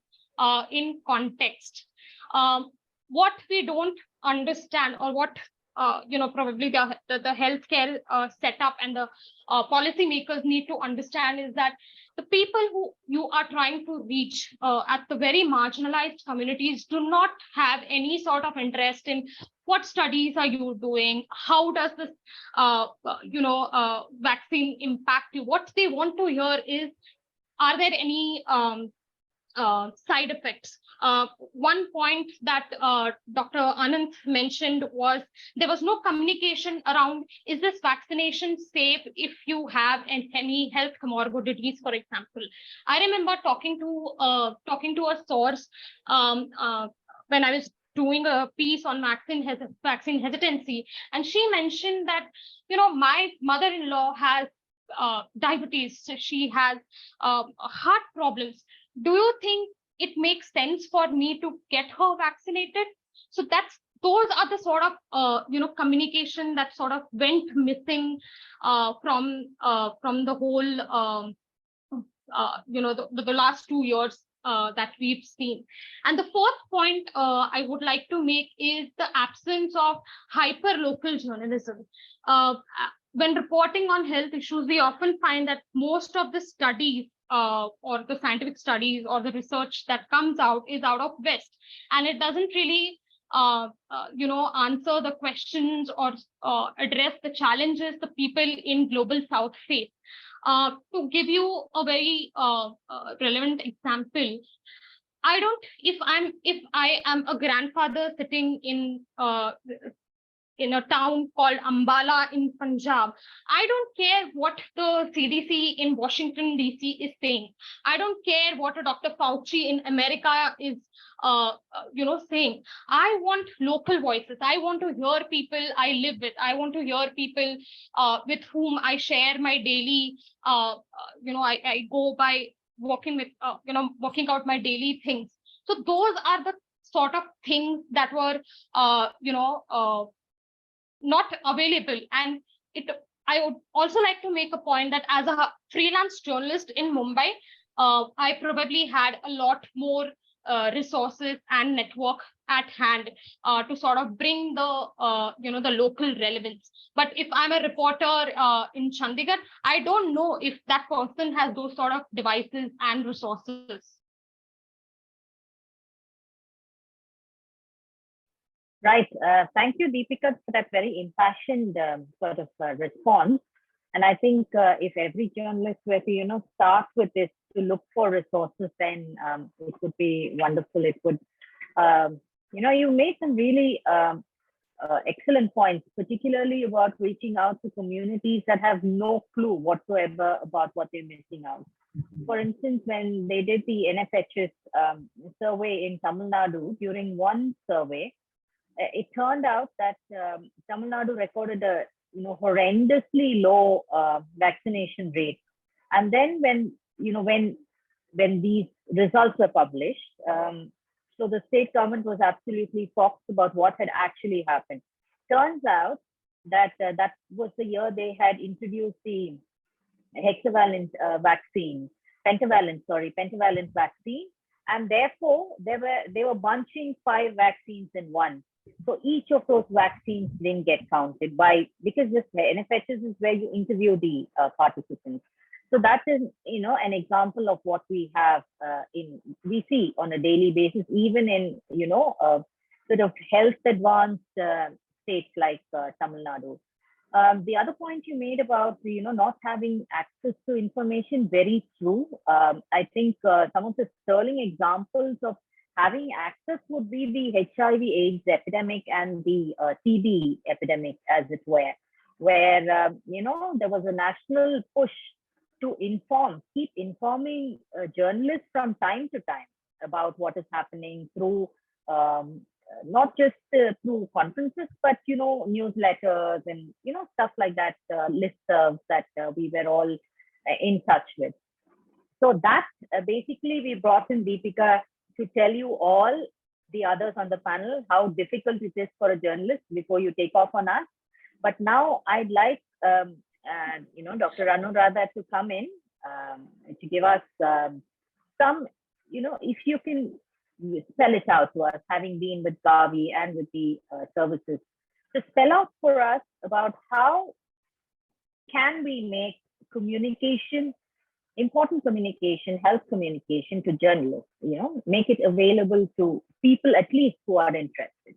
in context. What we don't understand, or what probably the healthcare setup and the policymakers need to understand, is that the people who you are trying to reach at the very marginalized communities do not have any sort of interest in what studies are you doing, how does this vaccine impact you. What they want to hear is, are there any side effects. One point that Dr. Anand mentioned was there was no communication around, is this vaccination safe if you have any health comorbidities, for example. I remember talking to a source when I was doing a piece on vaccine hesitancy, and she mentioned that, my mother-in-law has diabetes, she has heart problems. Do you think it makes sense for me to get her vaccinated? So those are the sort of communication that sort of went missing from the whole the last 2 years that we've seen. And the fourth point I would like to make is the absence of hyper-local journalism. When reporting on health issues, we often find that most of the studies or the scientific studies or the research that comes out is out of West, and it doesn't really answer the questions or address the challenges the people in global South face. To give you a very relevant example, if I am a grandfather sitting in a town called Ambala in Punjab, I don't care what the CDC in Washington, DC is saying. I don't care what a Dr. Fauci in America is saying. I want local voices. I want to hear people I live with. I want to hear people with whom I share my daily, I go by walking out my daily things. So those are the sort of things that were, not available. And I would also like to make a point that as a freelance journalist in Mumbai, I probably had a lot more resources and network at hand to sort of bring the the local relevance. But if I'm a reporter in Chandigarh, I don't know if that person has those sort of devices and resources. Right. Thank you, Deepika, for that very impassioned sort of response. And I think if every journalist were to, start with this to look for resources, then it would be wonderful. It would, you made some really excellent points, particularly about reaching out to communities that have no clue whatsoever about what they're missing out. For instance, when they did the NFHS survey in Tamil Nadu, during one survey, it turned out that Tamil Nadu recorded a horrendously low vaccination rate. And then when these results were published, so the state government was absolutely shocked about what had actually happened. Turns out that that was the year they had introduced the pentavalent vaccine, and therefore they were bunching 5 vaccines in one. So each of those vaccines didn't get counted because this NFHS is where you interview the participants. So that is, an example of what we have we see on a daily basis, even in, sort of health advanced states like Tamil Nadu. The other point you made about, not having access to information, very true. I think some of the sterling examples of having access would be the HIV/AIDS epidemic and the TB epidemic, as it were, where, there was a national push to keep informing journalists from time to time about what is happening through, not just through conferences, but, newsletters and, stuff like that, listservs that we were all in touch with. So that basically we brought in Deepika to tell you all the others on the panel how difficult it is for a journalist before you take off on us. But now I'd like, Dr. Anuradha to come in to give us some, if you can spell it out to us, having been with Gavi and with the services, to spell out for us about how can we make communication, important communication, health communication to journalists, make it available to people at least who are interested.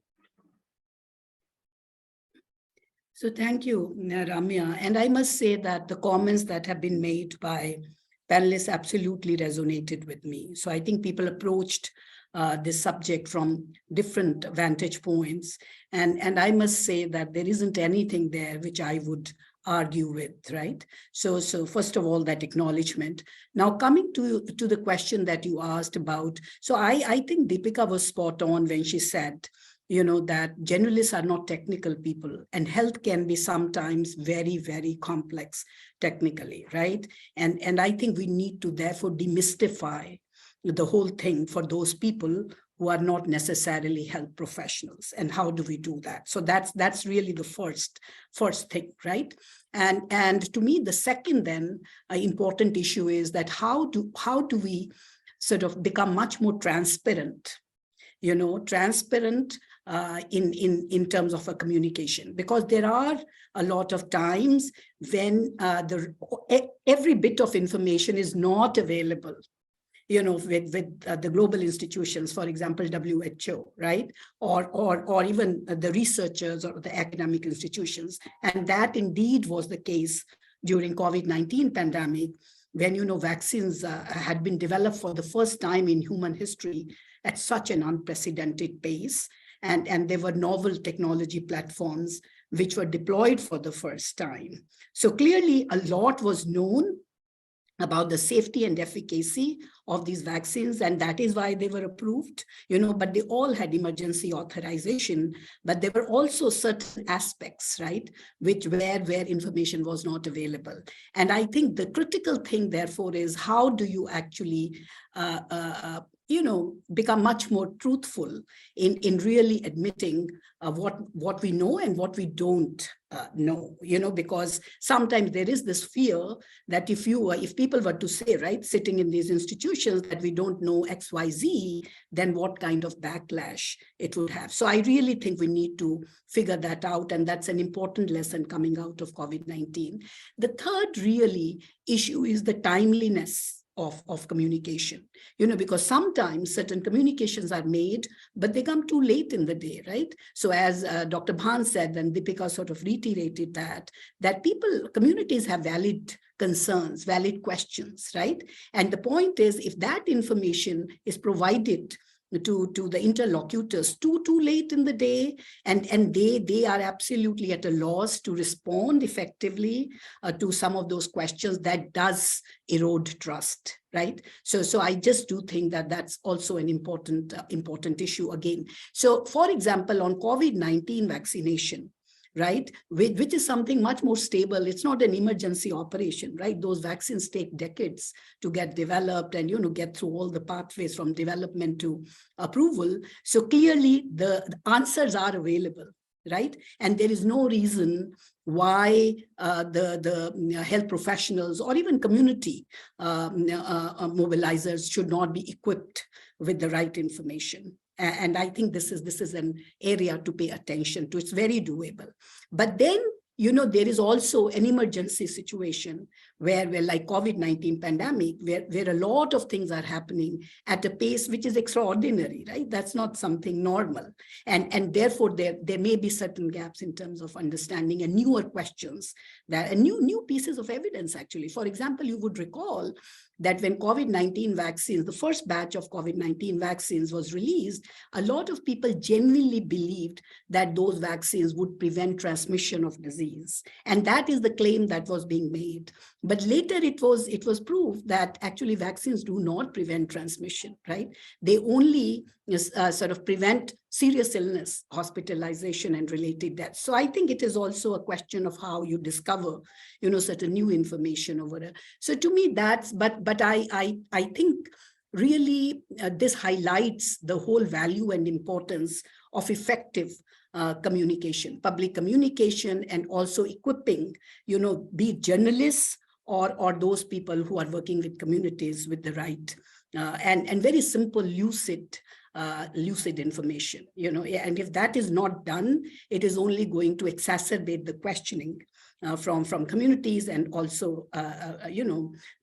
So thank you, Ramya. And I must say that the comments that have been made by panelists absolutely resonated with me. So I think people approached this subject from different vantage points. And I must say that there isn't anything there which I would argue with, right? So first of all, that acknowledgement. Now coming to the question that you asked about, so I think Deepika was spot on when she said, that generalists are not technical people, and health can be sometimes very, very complex technically, right? And I think we need to therefore demystify the whole thing for those people who are not necessarily health professionals. And how do we do that? So that's really the first thing, right? And to me, the second then important issue is that how do we sort of become much more transparent, transparent in terms of a communication, because there are a lot of times when every bit of information is not available, with the global institutions, for example, WHO, right? Or even the researchers or the academic institutions. And that indeed was the case during COVID-19 pandemic, when, vaccines had been developed for the first time in human history at such an unprecedented pace. And there were novel technology platforms which were deployed for the first time. So clearly a lot was known about the safety and efficacy of these vaccines, and that is why they were approved, but they all had emergency authorization. But there were also certain aspects, right, where information was not available. And I think the critical thing, therefore, is how do you actually become much more truthful in really admitting what we know and what we don't know, because sometimes there is this fear that if people were to say, right, sitting in these institutions, that we don't know XYZ, then what kind of backlash it would have. So I really think we need to figure that out. And that's an important lesson coming out of COVID-19. The third really issue is the timeliness of communication, because sometimes certain communications are made, but they come too late in the day, right? So as Dr. Bhan said, and Deepika sort of reiterated that communities have valid concerns, valid questions, right? And the point is, if that information is provided to the interlocutors too late in the day, and they are absolutely at a loss to respond effectively to some of those questions, that does erode trust, right? So I just do think that that's also an important issue again. So for example, on COVID-19 vaccination, right, which is something much more stable. It's not an emergency operation, right? Those vaccines take decades to get developed and, get through all the pathways from development to approval. So clearly the answers are available, right? And there is no reason why the health professionals or even community mobilizers should not be equipped with the right information. And I think this is an area to pay attention to. It's very doable. But then, there is also an emergency situation where like COVID-19 pandemic, where a lot of things are happening at a pace which is extraordinary, right? That's not something normal. And therefore, there may be certain gaps in terms of understanding and newer questions, and new pieces of evidence, actually. For example, you would recall that when COVID-19 vaccines, the first batch of COVID-19 vaccines was released, a lot of people genuinely believed that those vaccines would prevent transmission of disease. And that is the claim that was being made. But later it was proved that actually vaccines do not prevent transmission, right? They only sort of prevent serious illness, hospitalization, and related deaths. So I think it is also a question of how you discover, certain new information over it. So to me, but I think really this highlights the whole value and importance of effective communication, public communication, and also equipping, be it journalists or those people who are working with communities with the right and very simple, lucid information, and if that is not done, it is only going to exacerbate the questioning from communities, and also,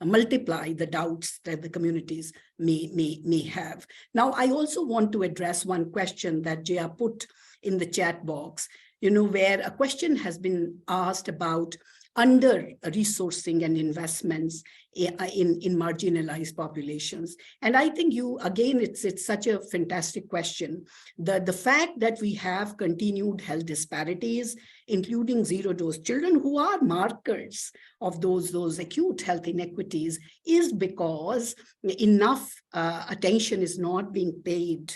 multiply the doubts that the communities may have. Now, I also want to address one question that Jaya put in the chat box, where a question has been asked about under resourcing and investments in marginalized populations. And I think again, it's such a fantastic question. The fact that we have continued health disparities, including zero-dose children who are markers of those acute health inequities, is because enough attention is not being paid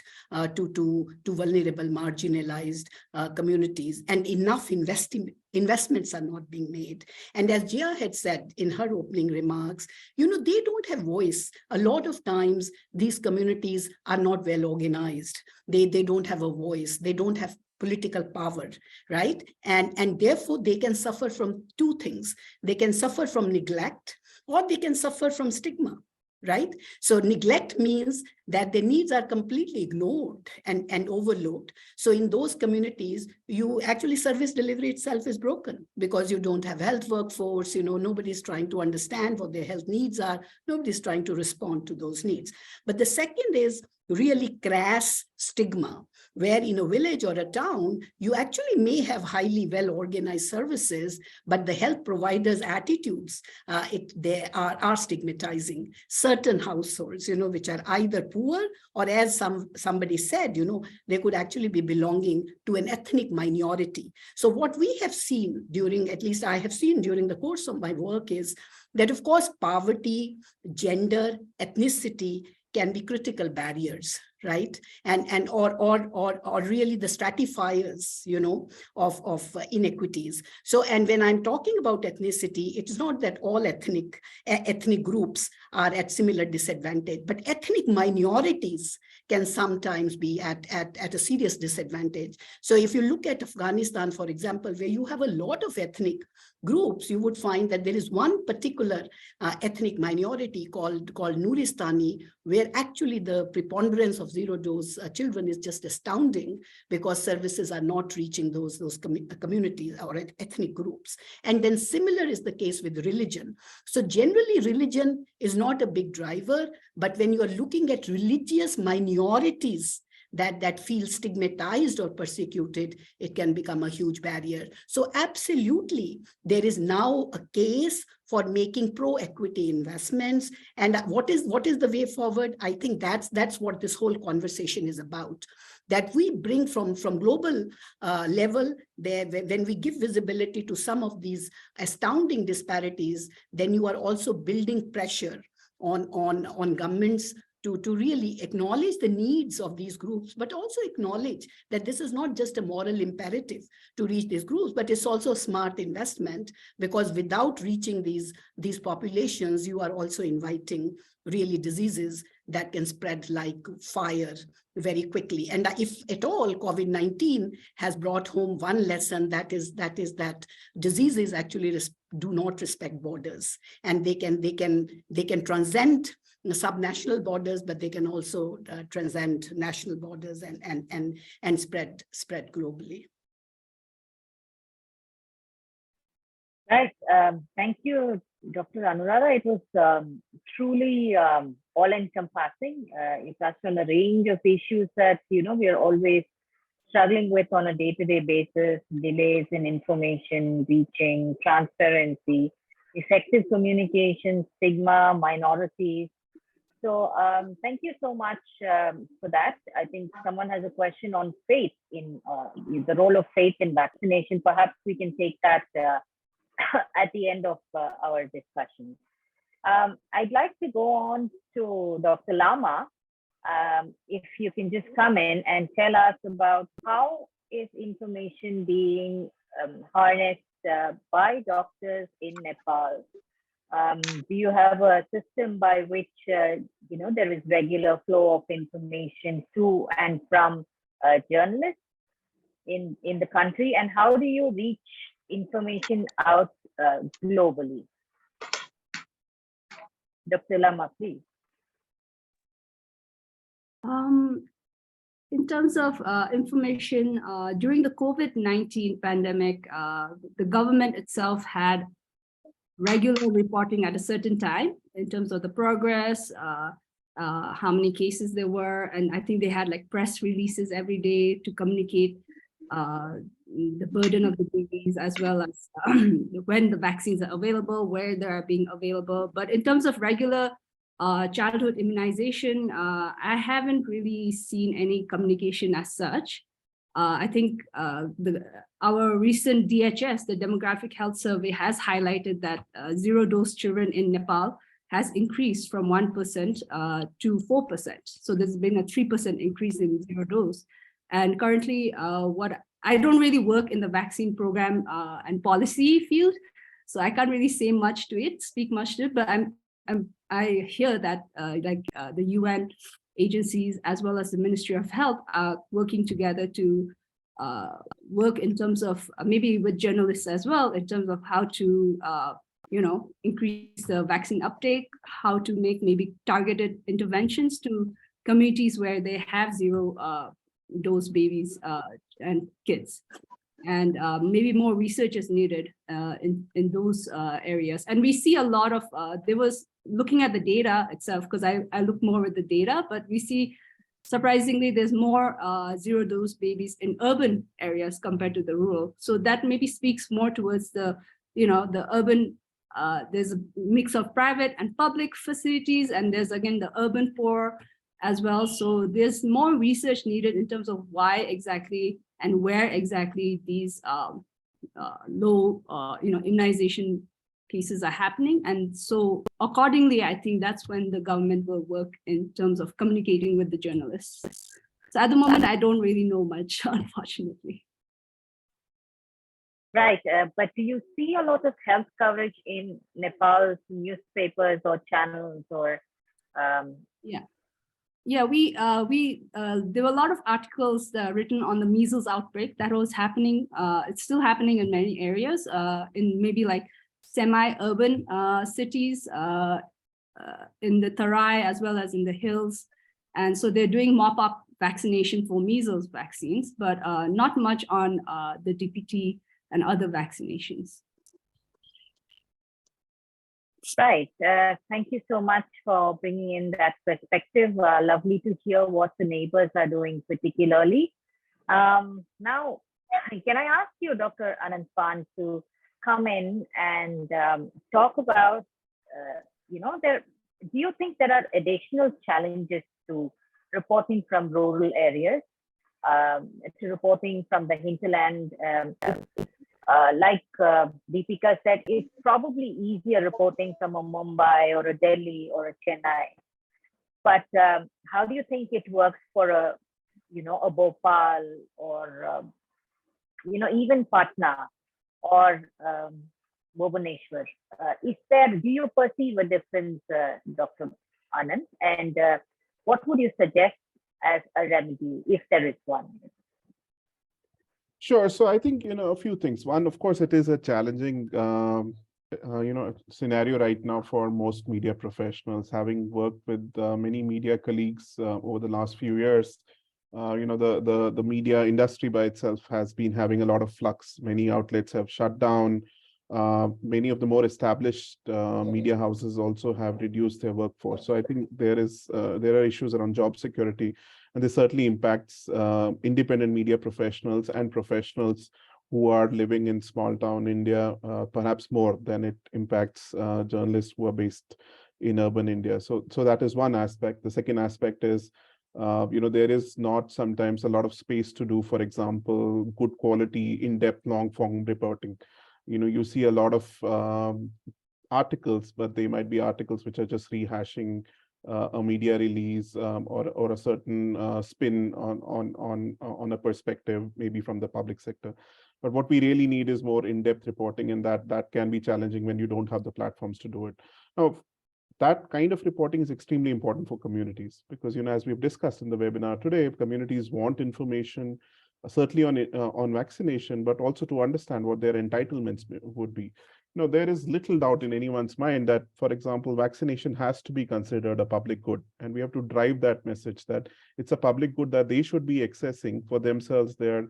to vulnerable, marginalized communities, and enough investments are not being made. And as Jia had said in her opening remarks, they don't have voice. A lot of times, these communities are not well organized. They don't have a voice. They don't have political power, right? And therefore, they can suffer from two things. They can suffer from neglect, or they can suffer from stigma, right? So neglect means that their needs are completely ignored and overlooked. So in those communities, you actually service delivery itself is broken because you don't have health workforce, nobody's trying to understand what their health needs are. Nobody's trying to respond to those needs. But the second is really crass stigma, where in a village or a town, you actually may have highly well-organized services, but the health providers' attitudes, they are stigmatizing certain households, which are either poor or, as somebody said, they could actually be belonging to an ethnic minority. So what we have seen at least I have seen during the course of my work is that, of course, poverty, gender, ethnicity can be critical barriers, right? Or really the stratifiers, of inequities. So, and when I'm talking about ethnicity, it's not that all ethnic groups are at similar disadvantage, but ethnic minorities can sometimes be at a serious disadvantage. So if you look at Afghanistan, for example, where you have a lot of ethnic groups, you would find that there is one particular ethnic minority called Nuristani, where actually the preponderance of zero-dose children is just astounding because services are not reaching those communities or ethnic groups. And then similar is the case with religion. So generally, religion is not a big driver, but when you are looking at religious minorities that feel stigmatized or persecuted, it can become a huge barrier. So absolutely, there is now a case for making pro-equity investments. And what is the way forward? I think that's what this whole conversation is about. That we bring from global level, when we give visibility to some of these astounding disparities, then you are also building pressure on governments to really acknowledge the needs of these groups, but also acknowledge that this is not just a moral imperative to reach these groups, but it's also a smart investment, because without reaching these populations, you are also inviting really diseases that can spread like fire very quickly. And if at all, COVID-19 has brought home one lesson, that is that diseases actually do not respect borders, and they can transcend subnational borders, but they can also transcend national borders and spread globally. Right. Thank you, Dr. Anuradha. It was truly all-encompassing. You touched on a range of issues that we are always struggling with on a day-to-day basis: delays in information reaching, transparency, effective communication, stigma, minorities. So thank you so much for that. I think someone has a question on faith in the role of faith in vaccination. Perhaps we can take that at the end of our discussion. I'd like to go on to Dr. Lama. If you can just come in and tell us about how is information being harnessed by doctors in Nepal. Do you have a system by which there is regular flow of information to and from journalists in the country, and how do you reach information out globally? Dr. Lama, please. In terms of information, during the COVID-19 pandemic, the government itself had regular reporting at a certain time in terms of the progress, how many cases there were. And I think they had like press releases every day to communicate the burden of the disease, as well as when the vaccines are available, where they are being available. But in terms of regular childhood immunization, I haven't really seen any communication as such. I think our recent DHS, the Demographic Health Survey, has highlighted that zero-dose children in Nepal has increased from 1% to 4%. So there's been a 3% increase in zero dose. And currently, I don't really work in the vaccine program and policy field, so I can't really say much to it, speak much to it, but I hear that the UN agencies as well as the Ministry of Health are working together to work in terms of maybe with journalists as well, in terms of how to increase the vaccine uptake, how to make maybe targeted interventions to communities where they have zero dose babies and kids. And maybe more research is needed in those areas. And we see a lot of, there was looking at the data itself, because I look more at the data, but we see surprisingly there's more zero dose babies in urban areas compared to the rural. So that maybe speaks more towards the urban, there's a mix of private and public facilities, and there's again the urban poor as well. So there's more research needed in terms of why exactly and where exactly these low immunization cases are happening. And so accordingly, I think that's when the government will work in terms of communicating with the journalists. So at the moment, I don't really know much, unfortunately. Right, but do you see a lot of health coverage in Nepal's newspapers or channels or? Yeah, there were a lot of articles written on the measles outbreak that was happening. It's still happening in many areas, in maybe like semi-urban cities, in the Tarai as well as in the hills. And so they're doing mop-up vaccination for measles vaccines, but not much on the DPT and other vaccinations. Right. Thank you so much for bringing in that perspective. Lovely to hear what the neighbors are doing particularly. Now, can I ask you, Dr. Anantpan, to come in and talk about, do you think there are additional challenges to reporting from rural areas, to reporting from the hinterland? Like Deepika said, it's probably easier reporting from a Mumbai or a Delhi or a Chennai. But how do you think it works for a Bhopal or, even Patna or Bhubaneswar? Do you perceive a difference, Dr. Anand? And what would you suggest as a remedy, if there is one? Sure. So I think, a few things. One, of course, it is a challenging, scenario right now for most media professionals. Having worked with many media colleagues over the last few years, the media industry by itself has been having a lot of flux. Many outlets have shut down. Many of the more established media houses also have reduced their workforce. So I think there are issues around job security. And this certainly impacts independent media professionals and professionals who are living in small town India, perhaps more than it impacts journalists who are based in urban India. So that is one aspect. The second aspect is, there is not sometimes a lot of space to do, for example, good quality, in-depth, long-form reporting. You see a lot of articles, but they might be articles which are just rehashing a media release or a certain spin on a perspective, maybe from the public sector. But what we really need is more in-depth reporting, and that can be challenging when you don't have the platforms to do it. Now, that kind of reporting is extremely important for communities because, as we've discussed in the webinar today, communities want information, certainly on vaccination, but also to understand what their entitlements would be. There is little doubt in anyone's mind that, for example, vaccination has to be considered a public good. And we have to drive that message that it's a public good that they should be accessing for themselves, the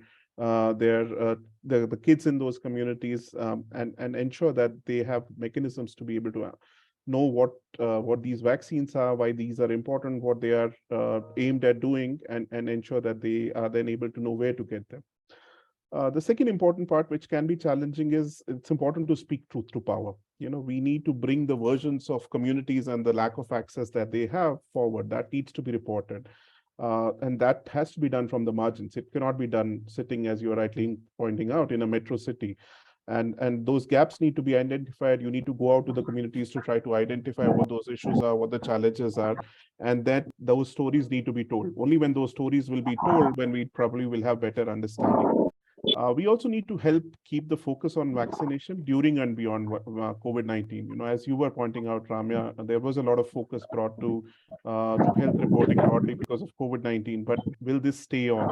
kids in those communities, and ensure that they have mechanisms to be able to know what these vaccines are, why these are important, what they are aimed at doing, and ensure that they are then able to know where to get them. The second important part, which can be challenging, is it's important to speak truth to power. We need to bring the versions of communities and the lack of access that they have forward. That needs to be reported. And that has to be done from the margins. It cannot be done sitting, as you're rightly pointing out, in a metro city. And those gaps need to be identified. You need to go out to the communities to try to identify what those issues are, what the challenges are, and that those stories need to be told. Only when those stories will be told, when we probably will have better understanding. We also need to help keep the focus on vaccination during and beyond COVID-19. As you were pointing out, Ramya, there was a lot of focus brought to health reporting broadly because of COVID-19. But will this stay on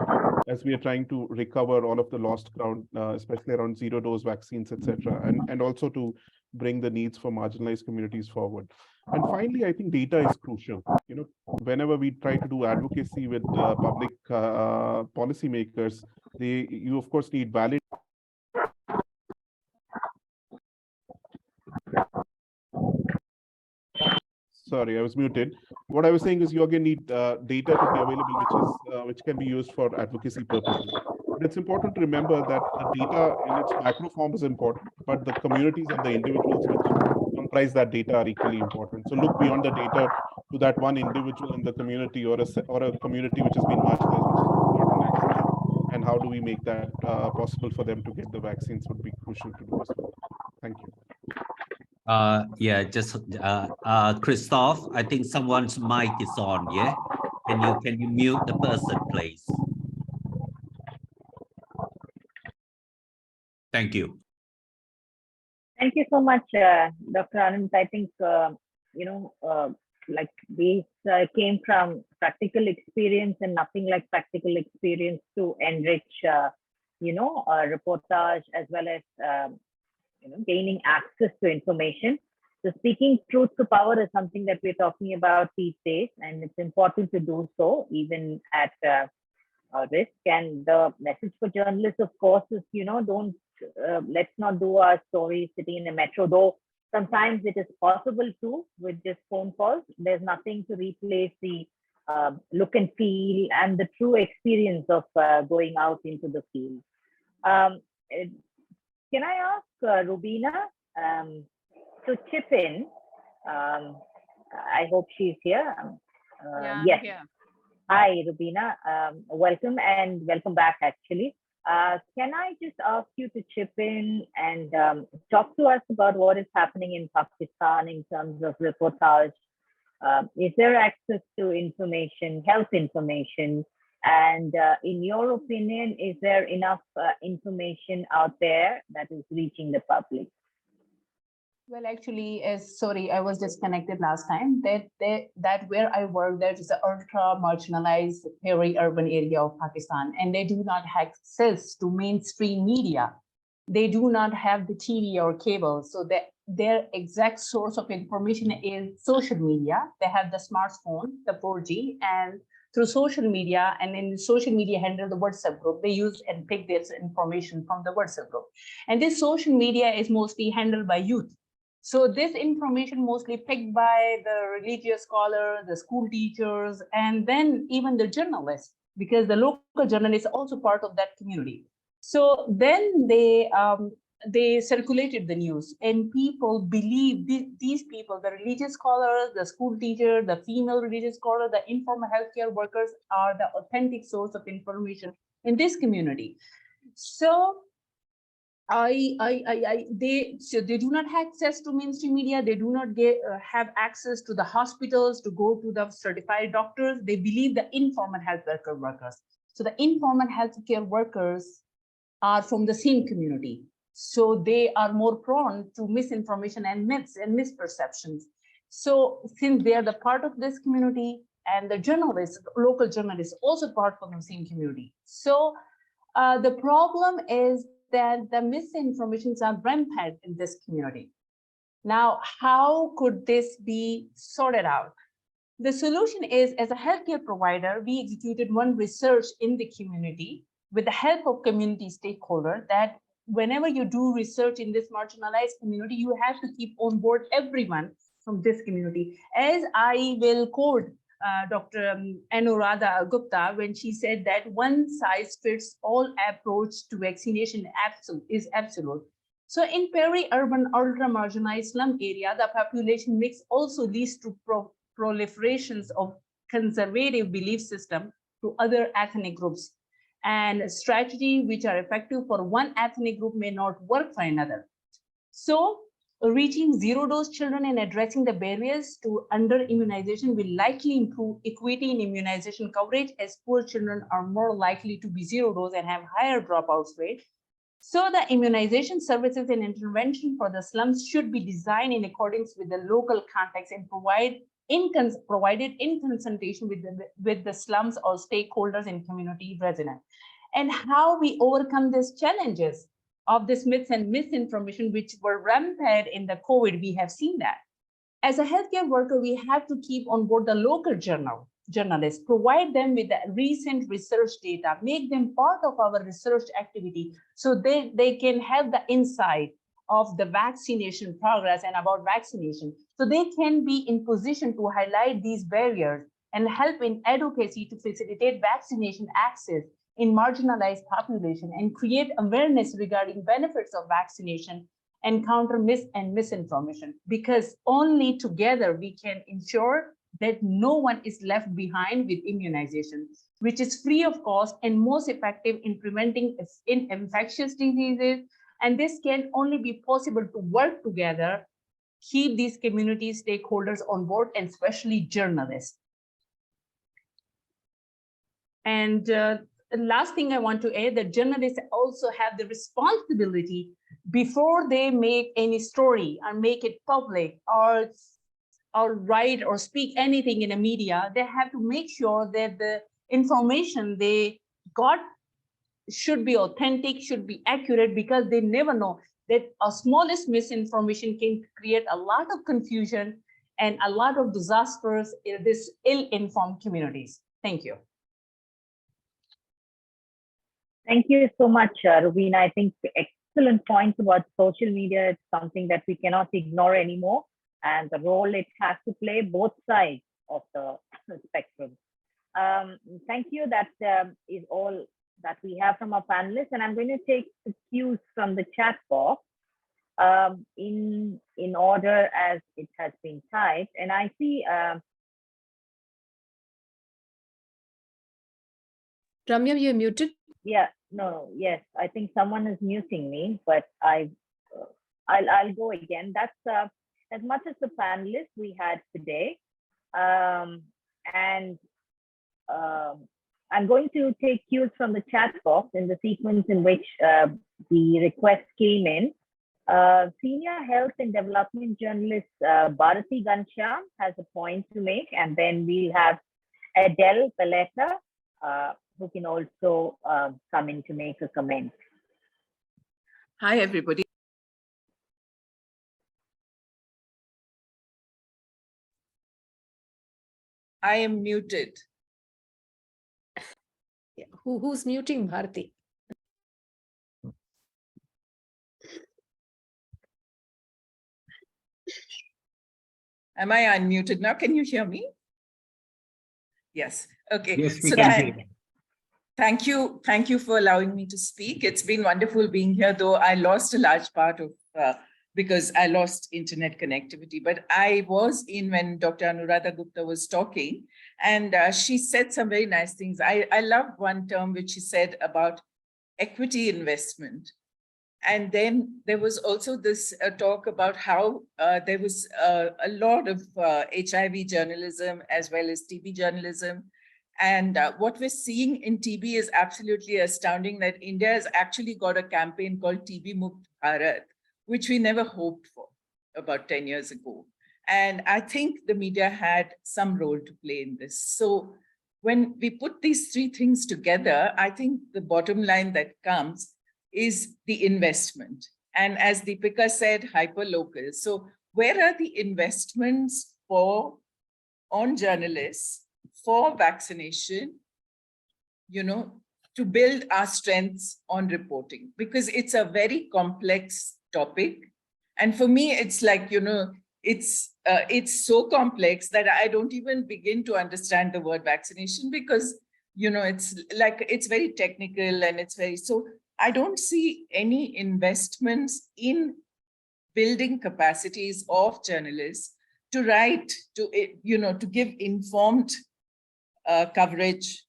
as we are trying to recover all of the lost ground, especially around zero-dose vaccines, etc., and also to bring the needs for marginalized communities forward? And finally, I think data is crucial. Whenever we try to do advocacy with public policymakers, you of course need valid. Sorry, I was muted. What I was saying is you again need data to be available, which can be used for advocacy purposes. But it's important to remember that the data in its macro form is important, but the communities and the individuals which comprise that data are equally important. So look beyond the data to that one individual in the community or a community which has been marginalized, which has gotten access, and how do we make that possible for them to get the vaccines would be crucial to do as well. Thank you. Yeah, just Christoph, I think someone's mic is on. Yeah, can you mute the person, please? Thank you. Thank you so much, Dr. Anand. I think like these came from practical experience, and nothing like practical experience to enrich reportage as well as gaining access to information. So speaking truth to power is something that we're talking about these days, and it's important to do so even at risk. And the message for journalists, of course, is let's not do our stories sitting in a metro, though sometimes it is possible to with just phone calls. There's nothing to replace the look and feel and the true experience of going out into the field. Can I ask Rubina to chip in? I hope she's here. Yes. Yeah. Hi, Rubina. Welcome and welcome back, actually. Can I just ask you to chip in and talk to us about what is happening in Pakistan in terms of reportage? Is there access to information, health information? And in your opinion, is there enough information out there that is reaching the public? Well, actually, sorry, I was disconnected last time. That where I work, there is an ultra marginalized, peri-urban area of Pakistan, and they do not have access to mainstream media. They do not have the TV or cable, so their exact source of information is social media. They have the smartphone, the 4G, and through social media, and in the social media handle the WhatsApp group, they use and pick this information from the WhatsApp group. And this social media is mostly handled by youth. So this information mostly picked by the religious scholars, the school teachers, and then even the journalists, because the local journalists are also part of that community. So then they circulated the news, and people believe these people, the religious scholars, the school teacher, the female religious scholar, the informal healthcare workers are the authentic source of information in this community. So they do not have access to mainstream media. They do not have access to the hospitals to go to the certified doctors. They believe the informal healthcare workers. So the informal healthcare workers are from the same community. So they are more prone to misinformation and myths and misperceptions. So since they are the part of this community, and the journalists, local journalists, also part of the same community. So the problem is that the misinformations are rampant in this community. Now, how could this be sorted out? The solution is, as a healthcare provider, we executed one research in the community with the help of community stakeholders, that whenever you do research in this marginalized community, you have to keep on board everyone from this community. As I will quote Dr. Anuradha Gupta when she said that one size fits all approach to vaccination is absolute. So in peri-urban, ultra-marginalized slum area, the population mix also leads to proliferations of conservative belief system to other ethnic groups. And strategies which are effective for one ethnic group may not work for another. So reaching zero-dose children and addressing the barriers to under-immunization will likely improve equity in immunization coverage, as poor children are more likely to be zero-dose and have higher dropouts rate. So the immunization services and intervention for the slums should be designed in accordance with the local context and provided in consultation with the slums or stakeholders and community residents. And how we overcome these challenges of this myths and misinformation which were rampant in the COVID, we have seen that. As a healthcare worker, we have to keep on board the local journalists, provide them with the recent research data, make them part of our research activity so they can have the insight of the vaccination progress and about vaccination. So they can be in position to highlight these barriers and help in advocacy to facilitate vaccination access in marginalized population and create awareness regarding benefits of vaccination and counter misinformation, because only together we can ensure that no one is left behind with immunization, which is free of cost and most effective in preventing infectious diseases. And this can only be possible to work together, keep these community stakeholders on board, and especially journalists. And the last thing I want to add, that journalists also have the responsibility before they make any story or make it public or write or speak anything in the media, they have to make sure that the information they got should be authentic, should be accurate, because they never know that a smallest misinformation can create a lot of confusion and a lot of disasters in this ill-informed communities. Thank you. Thank you so much, Rubina. I think excellent points about social media. It's something that we cannot ignore anymore, and the role it has to play both sides of the spectrum. Thank you. That is all that we have from our panelists, and I'm going to take the cues from the chat box in order as it has been typed. And I see Ramya, you're muted. Yeah, no, yes, I think someone is muting me, but I'll go again. That's as much as the panelists we had today. And I'm going to take cues from the chat box in the sequence in which the request came in. Senior Health and Development Journalist Bharati Ghanshyam has a point to make, and then we'll have Adele Paletta, who can also come in to make a comment. Hi, everybody. I am muted. Yeah. Who's muting Bharati? Am I unmuted now? Can you hear me? Yes. Okay. Yes, we so can hear you. Thank you. Thank you for allowing me to speak. It's been wonderful being here, though I lost a large part of because I lost internet connectivity. But I was in when Dr. Anuradha Gupta was talking, and she said some very nice things. I love one term which she said about equity investment. And then there was also this talk about how there was a lot of HIV journalism as well as TB journalism. And what we're seeing in TB is absolutely astounding, that India has actually got a campaign called TB Mukt Bharat, which we never hoped for about 10 years ago. And I think the media had some role to play in this. So when we put these three things together, I think the bottom line that comes is the investment. And as Deepika said, hyper-local. So where are the investments on journalists for vaccination, to build our strengths on reporting? Because it's a very complex topic. And for me, it's like, it's so complex that I don't even begin to understand the word vaccination, because, you know, it's very technical and so I don't see any investments in building capacities of journalists to write, to give informed coverage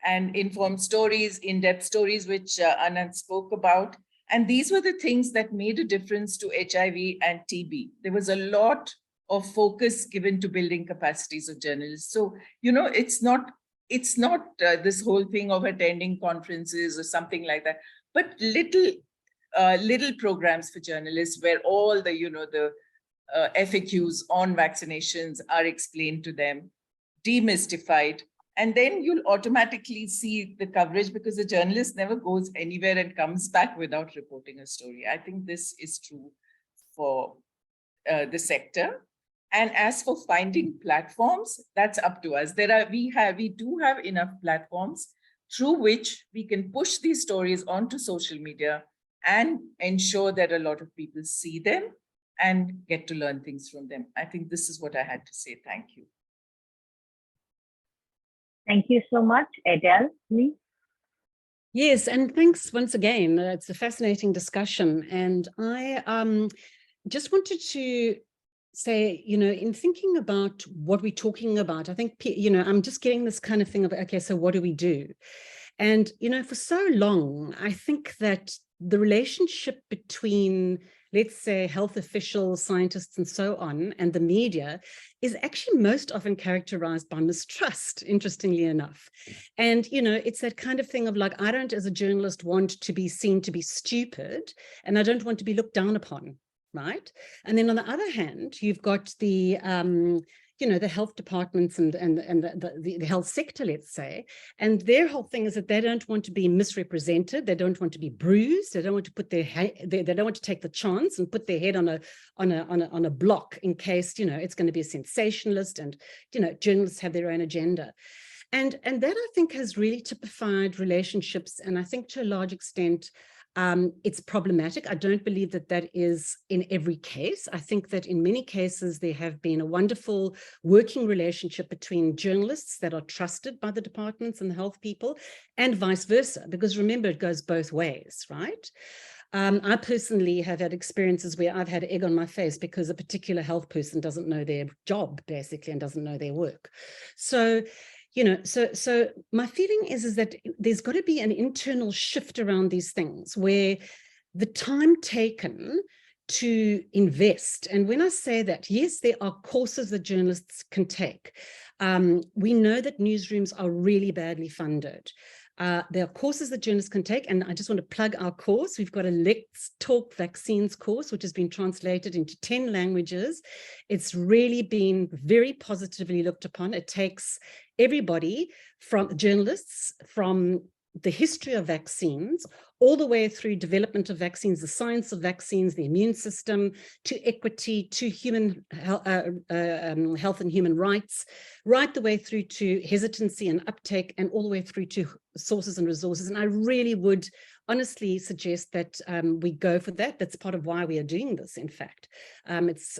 and informed stories, in-depth stories, which Anand spoke about. And these were the things that made a difference to HIV and TB. There was a lot of focus given to building capacities of journalists. So, you know, it's not this whole thing of attending conferences or something like that, but little programs for journalists where all the FAQs on vaccinations are explained to them, demystified. And then you'll automatically see the coverage, because the journalist never goes anywhere and comes back without reporting a story. I think this is true for the sector. And as for finding platforms, that's up to us. We do have enough platforms through which we can push these stories onto social media and ensure that a lot of people see them and get to learn things from them. I think this is what I had to say. Thank you. Thank you so much. Adele, please. Yes, and thanks once again. It's a fascinating discussion. And I just wanted to say, you know, in thinking about what we're talking about, I think, you know, I'm just getting this kind of thing of, okay, so what do we do? And, you know, for so long, I think that the relationship between, let's say, health officials, scientists, and so on, and the media is actually most often characterized by mistrust, interestingly enough. And, you know, it's that kind of thing of like, I don't, as a journalist, want to be seen to be stupid, and I don't want to be looked down upon, right? And then on the other hand, you've got the, you know, the health departments and the health sector, let's say, and their whole thing is that they don't want to be misrepresented, they don't want to be bruised, they don't want to put they don't want to take the chance and put their head on a block in case, you know, it's going to be a sensationalist, and, you know, journalists have their own agenda. And that, I think, has really typified relationships, and I think to a large extent it's problematic. I don't believe that that is in every case. I think that in many cases there have been a wonderful working relationship between journalists that are trusted by the departments and the health people, and vice versa, because remember, it goes both ways, right? I personally have had experiences where I've had egg on my face because a particular health person doesn't know their job, basically, and doesn't know their work. So, you know, so my feeling is that there's got to be an internal shift around these things where the time taken to invest, and when I say that, yes, there are courses that journalists can take. We know that newsrooms are really badly funded. There are courses that journalists can take, and I just want to plug our course. We've got a Let's Talk Vaccines course, which has been translated into 10 languages. It's really been very positively looked upon. It takes everybody, from journalists, from the history of vaccines, all the way through development of vaccines, the science of vaccines, the immune system, to equity, to human health and human rights, right the way through to hesitancy and uptake, and all the way through to sources and resources. And I really would honestly suggest that we go for that. That's part of why we are doing this, in fact. It's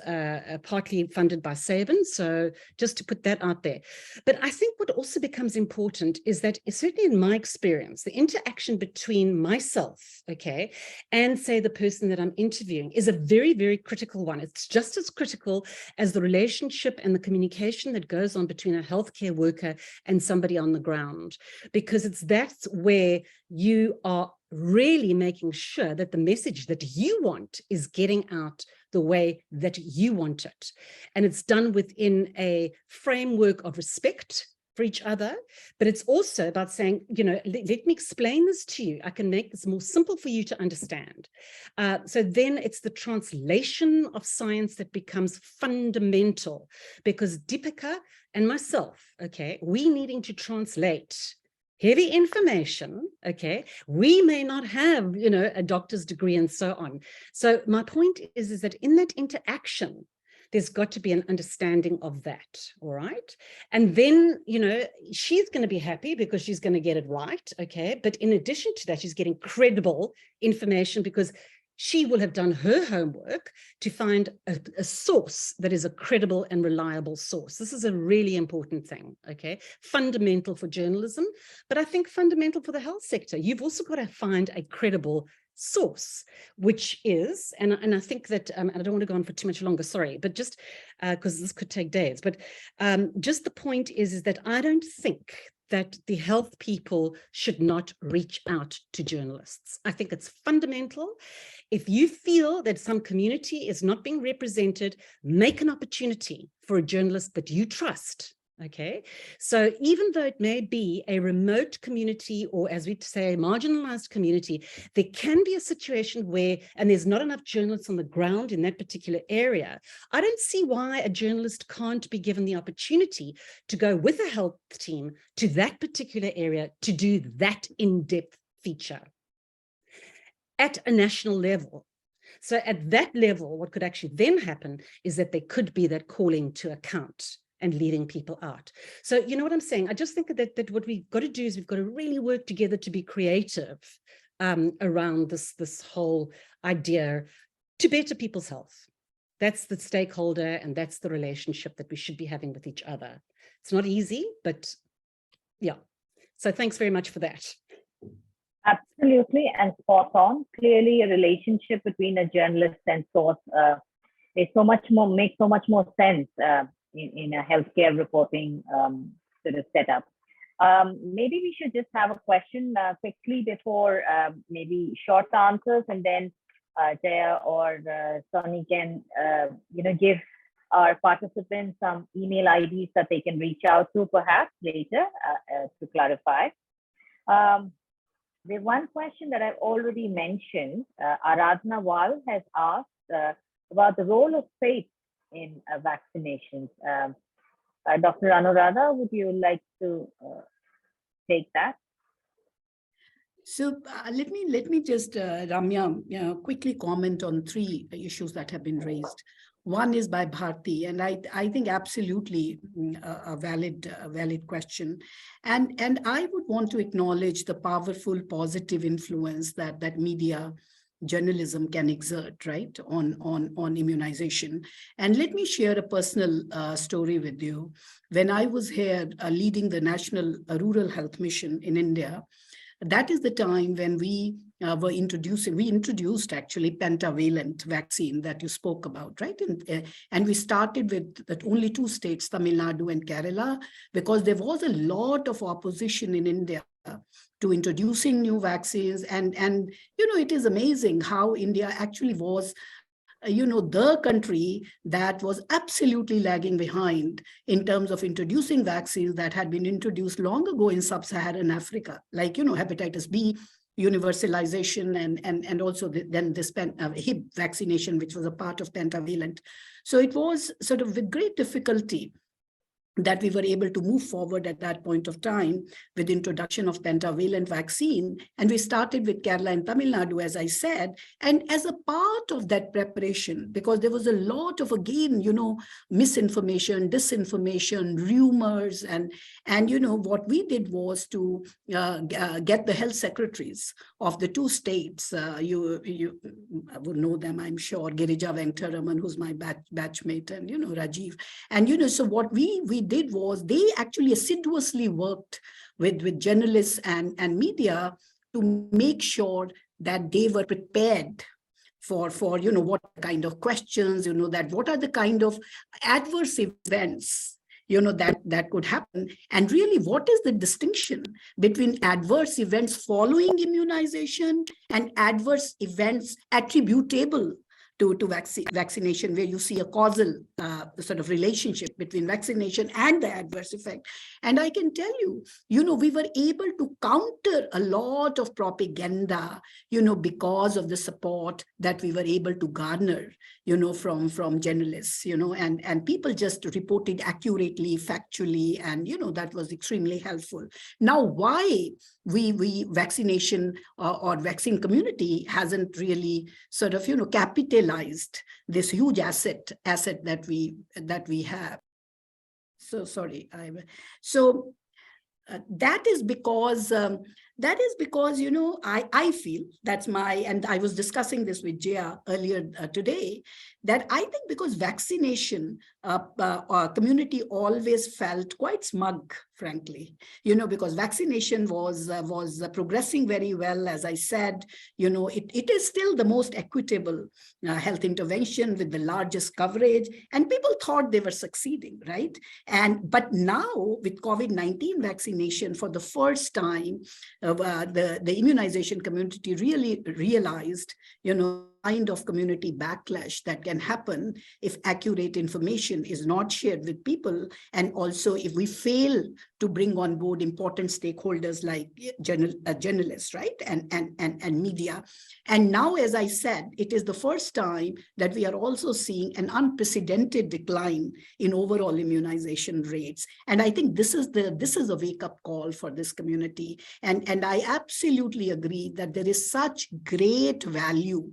partly funded by Sabin, so just to put that out there. But I think what also becomes important is that, certainly in my experience, the interaction between myself, okay, and say the person that I'm interviewing is a very, very critical one. It's just as critical as the relationship and the communication that goes on between a healthcare worker and somebody on the ground, because that's where you are really making sure that the message that you want is getting out the way that you want it. And it's done within a framework of respect for each other, but it's also about saying, you know, let me explain this to you. I can make this more simple for you to understand. So then it's the translation of science that becomes fundamental, because Deepika and myself, okay, we needing to translate heavy information, okay, we may not have, you know, a doctor's degree and so on. So my point is that in that interaction, there's got to be an understanding of that, all right? And then, you know, she's going to be happy because she's going to get it right, okay? But in addition to that, she's getting credible information because she will have done her homework to find a source that is a credible and reliable source. This is a really important thing, okay? Fundamental for journalism, but I think fundamental for the health sector. You've also got to find a credible source, which is, and I think that, and I don't want to go on for too much longer, sorry, but just because this could take days, but just the point is that I don't think that the health people should not reach out to journalists. I think it's fundamental. If you feel that some community is not being represented, make an opportunity for a journalist that you trust. Okay, so even though it may be a remote community, or as we say, marginalized community, there can be a situation where, and there's not enough journalists on the ground in that particular area. I don't see why a journalist can't be given the opportunity to go with a health team to that particular area to do that in-depth feature at a national level. So at that level, what could actually then happen is that there could be that calling to account and leading people out. So you know what I'm saying? I just think that what we've got to do is we've got to really work together to be creative around this whole idea to better people's health. That's the stakeholder, and that's the relationship that we should be having with each other. It's not easy, but yeah. So thanks very much for that. Absolutely, and spot on. Clearly, a relationship between a journalist and source makes so much more sense in a healthcare reporting sort of setup. Maybe we should just have a question quickly before maybe short answers, and then Jaya or Sonny can give our participants some email IDs that they can reach out to perhaps later to clarify. The one question that I've already mentioned, Aradhana Wal has asked about the role of faith in vaccinations. Dr. Anuradha, would you like to take that? So let me just, Ramya, quickly comment on three issues that have been raised. One is by Bharti, and I think absolutely a valid question. And I would want to acknowledge the powerful positive influence that media journalism can exert, right, on immunization. And let me share a personal story with you. When I was here leading the National Rural Health Mission in India, that is the time when we introduced actually pentavalent vaccine that you spoke about, right? And we started with that only two states, Tamil Nadu and Kerala, because there was a lot of opposition in India to introducing new vaccines. And it is amazing how India actually was the country that was absolutely lagging behind in terms of introducing vaccines that had been introduced long ago in sub-Saharan Africa, like, hepatitis B, universalization, and also then this Hib vaccination, which was a part of pentavalent. So it was sort of with great difficulty that we were able to move forward at that point of time with introduction of pentavalent vaccine. And we started with Kerala and Tamil Nadu, as I said, and as a part of that preparation, because there was a lot of, again, misinformation, disinformation, rumors, and what we did was to get the health secretaries of the two states, you would know them, I'm sure, Girija Venkataraman, who's my batchmate, and, Rajiv. And, so what we did was they actually assiduously worked with journalists and media to make sure that they were prepared for what kind of questions, that what are the kind of adverse events that could happen. And really, what is the distinction between adverse events following immunization and adverse events attributable to vaccination, where you see a causal sort of relationship between vaccination and the adverse effect. And I can tell you, we were able to counter a lot of propaganda, because of the support that we were able to garner, from journalists, and people just reported accurately, factually, and, that was extremely helpful. Now, why we vaccination or vaccine community hasn't really sort of, capitalized this huge asset that we have. So sorry. That is because That is because, I feel that's and I was discussing this with Jaya earlier today, that I think because vaccination, community always felt quite smug, frankly, because vaccination was progressing very well. As I said, it is still the most equitable health intervention with the largest coverage, and people thought they were succeeding, right? But now with COVID-19 vaccination, for the first time, the immunization community really realized, kind of community backlash that can happen if accurate information is not shared with people, and also if we fail to bring on board important stakeholders like journalists, right, and media. And now, as I said, it is the first time that we are also seeing an unprecedented decline in overall immunization rates. And I think this is a wake-up call for this community. And I absolutely agree that there is such great value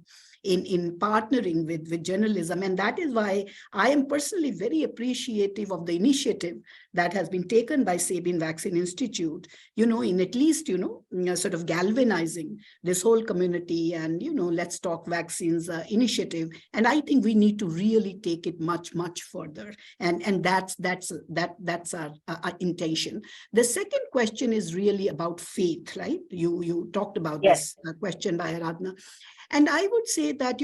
in partnering with journalism. And that is why I am personally very appreciative of the initiative that has been taken by Sabin Vaccine Institute, in at least, sort of galvanizing this whole community and, let's talk vaccines initiative. And I think we need to really take it much, much further. And that's our intention. The second question is really about faith, right? You talked about Yes. this question by Aradhana. And I would say that,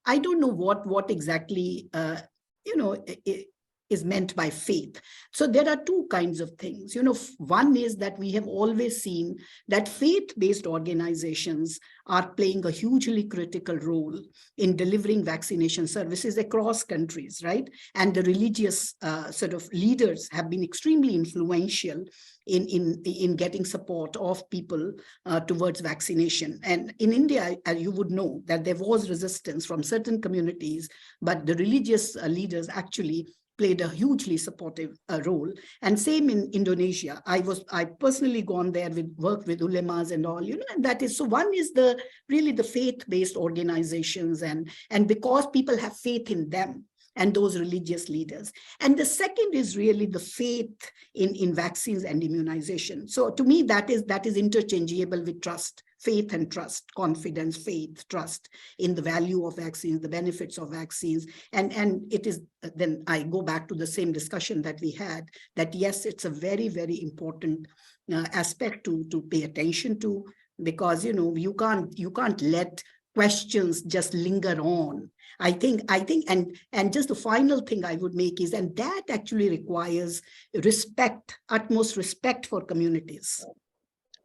I don't know what exactly, is meant by faith. So there are two kinds of things. One is that we have always seen that faith-based organizations are playing a hugely critical role in delivering vaccination services across countries, right? And the religious sort of leaders have been extremely influential in getting support of people towards vaccination. And in India, you would know that there was resistance from certain communities, but the religious leaders actually played a hugely supportive role. And same in Indonesia. I personally gone there worked with ulemas and all, and that is, so one is really the faith-based organizations, and because people have faith in them and those religious leaders. And the second is really the faith in vaccines and immunization. So to me, that is interchangeable with trust. Faith and trust, confidence, faith, trust in the value of vaccines, the benefits of vaccines. And it is, then I go back to the same discussion that we had, that yes, it's a very, very important aspect to pay attention to, because, you can't let questions just linger on. I think, and just the final thing I would make is, and that actually requires respect, utmost respect for communities.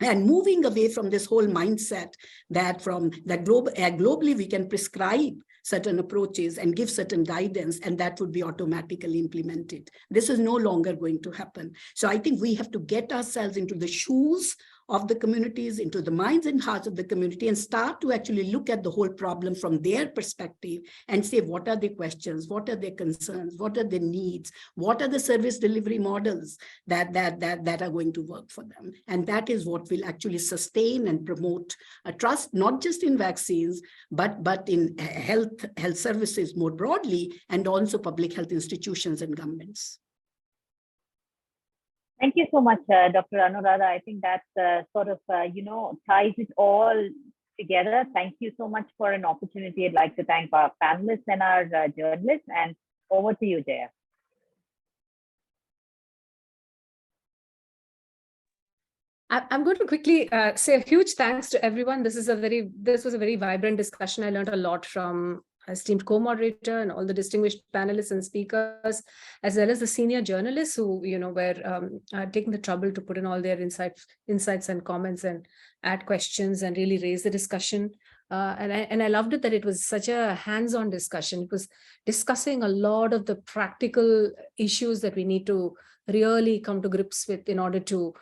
And moving away from this whole mindset that globally we can prescribe certain approaches and give certain guidance, and that would be automatically implemented. This is no longer going to happen. So I think we have to get ourselves into the shoes of the communities, into the minds and hearts of the community, and start to actually look at the whole problem from their perspective and say, what are their questions? What are their concerns? What are their needs? What are the service delivery models that are going to work for them? And that is what will actually sustain and promote a trust, not just in vaccines, but in health services more broadly, and also public health institutions and governments. Thank you so much, Dr. Anuradha. I think that sort of, ties it all together. Thank you so much for an opportunity. I'd like to thank our panelists and our journalists, and over to you, Jaya. I'm going to quickly say a huge thanks to everyone. This was a very vibrant discussion. I learned a lot from esteemed co-moderator and all the distinguished panelists and speakers, as well as the senior journalists who, were taking the trouble to put in all their insights and comments and add questions and really raise the discussion. And I loved it that it was such a hands-on discussion. It was discussing a lot of the practical issues that we need to really come to grips with in order to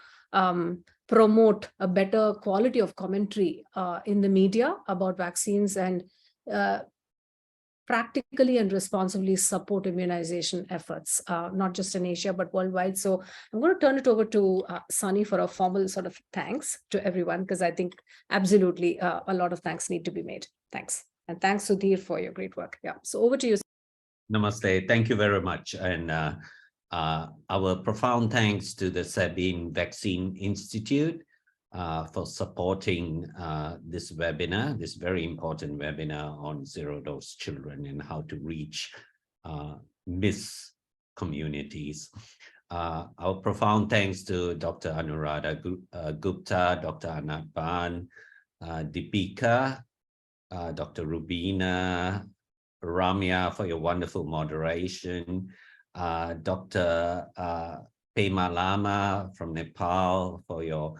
promote a better quality of commentary in the media about vaccines, and practically and responsibly support immunization efforts, not just in Asia, but worldwide. So I'm going to turn it over to Sunny for a formal sort of thanks to everyone, because I think absolutely a lot of thanks need to be made. Thanks. And thanks, Sudhir, for your great work. Yeah. So over to you. Namaste. Thank you very much. And our profound thanks to the Sabin Vaccine Institute for supporting this webinar, this very important webinar on zero-dose children and how to reach missed communities. Our profound thanks to Dr. Anuradha Gupta, Dr. Anat Ban, Deepika, Dr. Rubina, Ramya for your wonderful moderation, Dr. Pema Lama from Nepal for your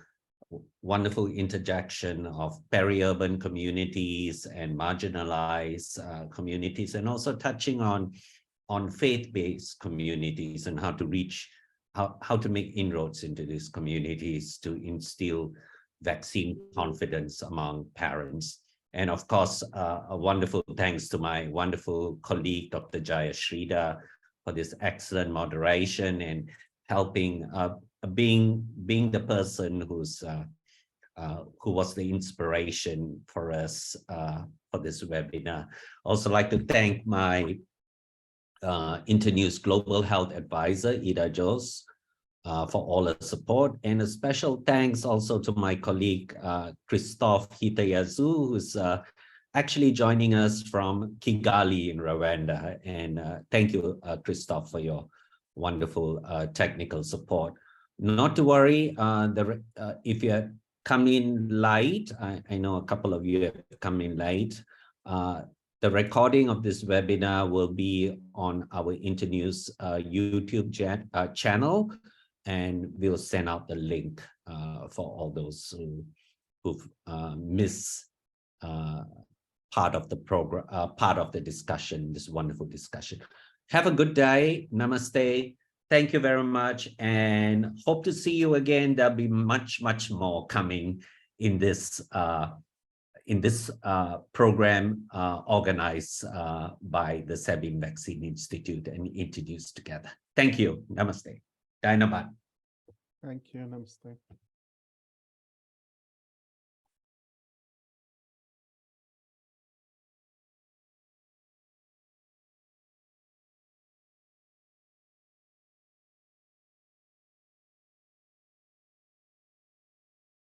wonderful interjection of peri-urban communities and marginalized communities, and also touching on faith-based communities and how to reach, how to make inroads into these communities to instill vaccine confidence among parents. And of course, a wonderful thanks to my wonderful colleague, Dr. Jaya Shrida, for this excellent moderation and helping, being the person who was the inspiration for us for this webinar. Also like to thank my Internews Global Health Advisor, Ida Jos, for all the support, and a special thanks also to my colleague Christophe Hitayazu, who's actually joining us from Kigali in Rwanda. And thank you, Christophe, for your wonderful technical support. Not to worry, if you come in late, I know a couple of you have come in late, the recording of this webinar will be on our Internews YouTube channel, and we'll send out the link for all those who've missed part of the program, part of the discussion, this wonderful discussion. Have a good day. Namaste. Thank you very much, and hope to see you again. There'll be much more coming in this program organized by the Sabin Vaccine Institute and introduced together. Thank you. Namaste. Dynamite. Thank you. Namaste.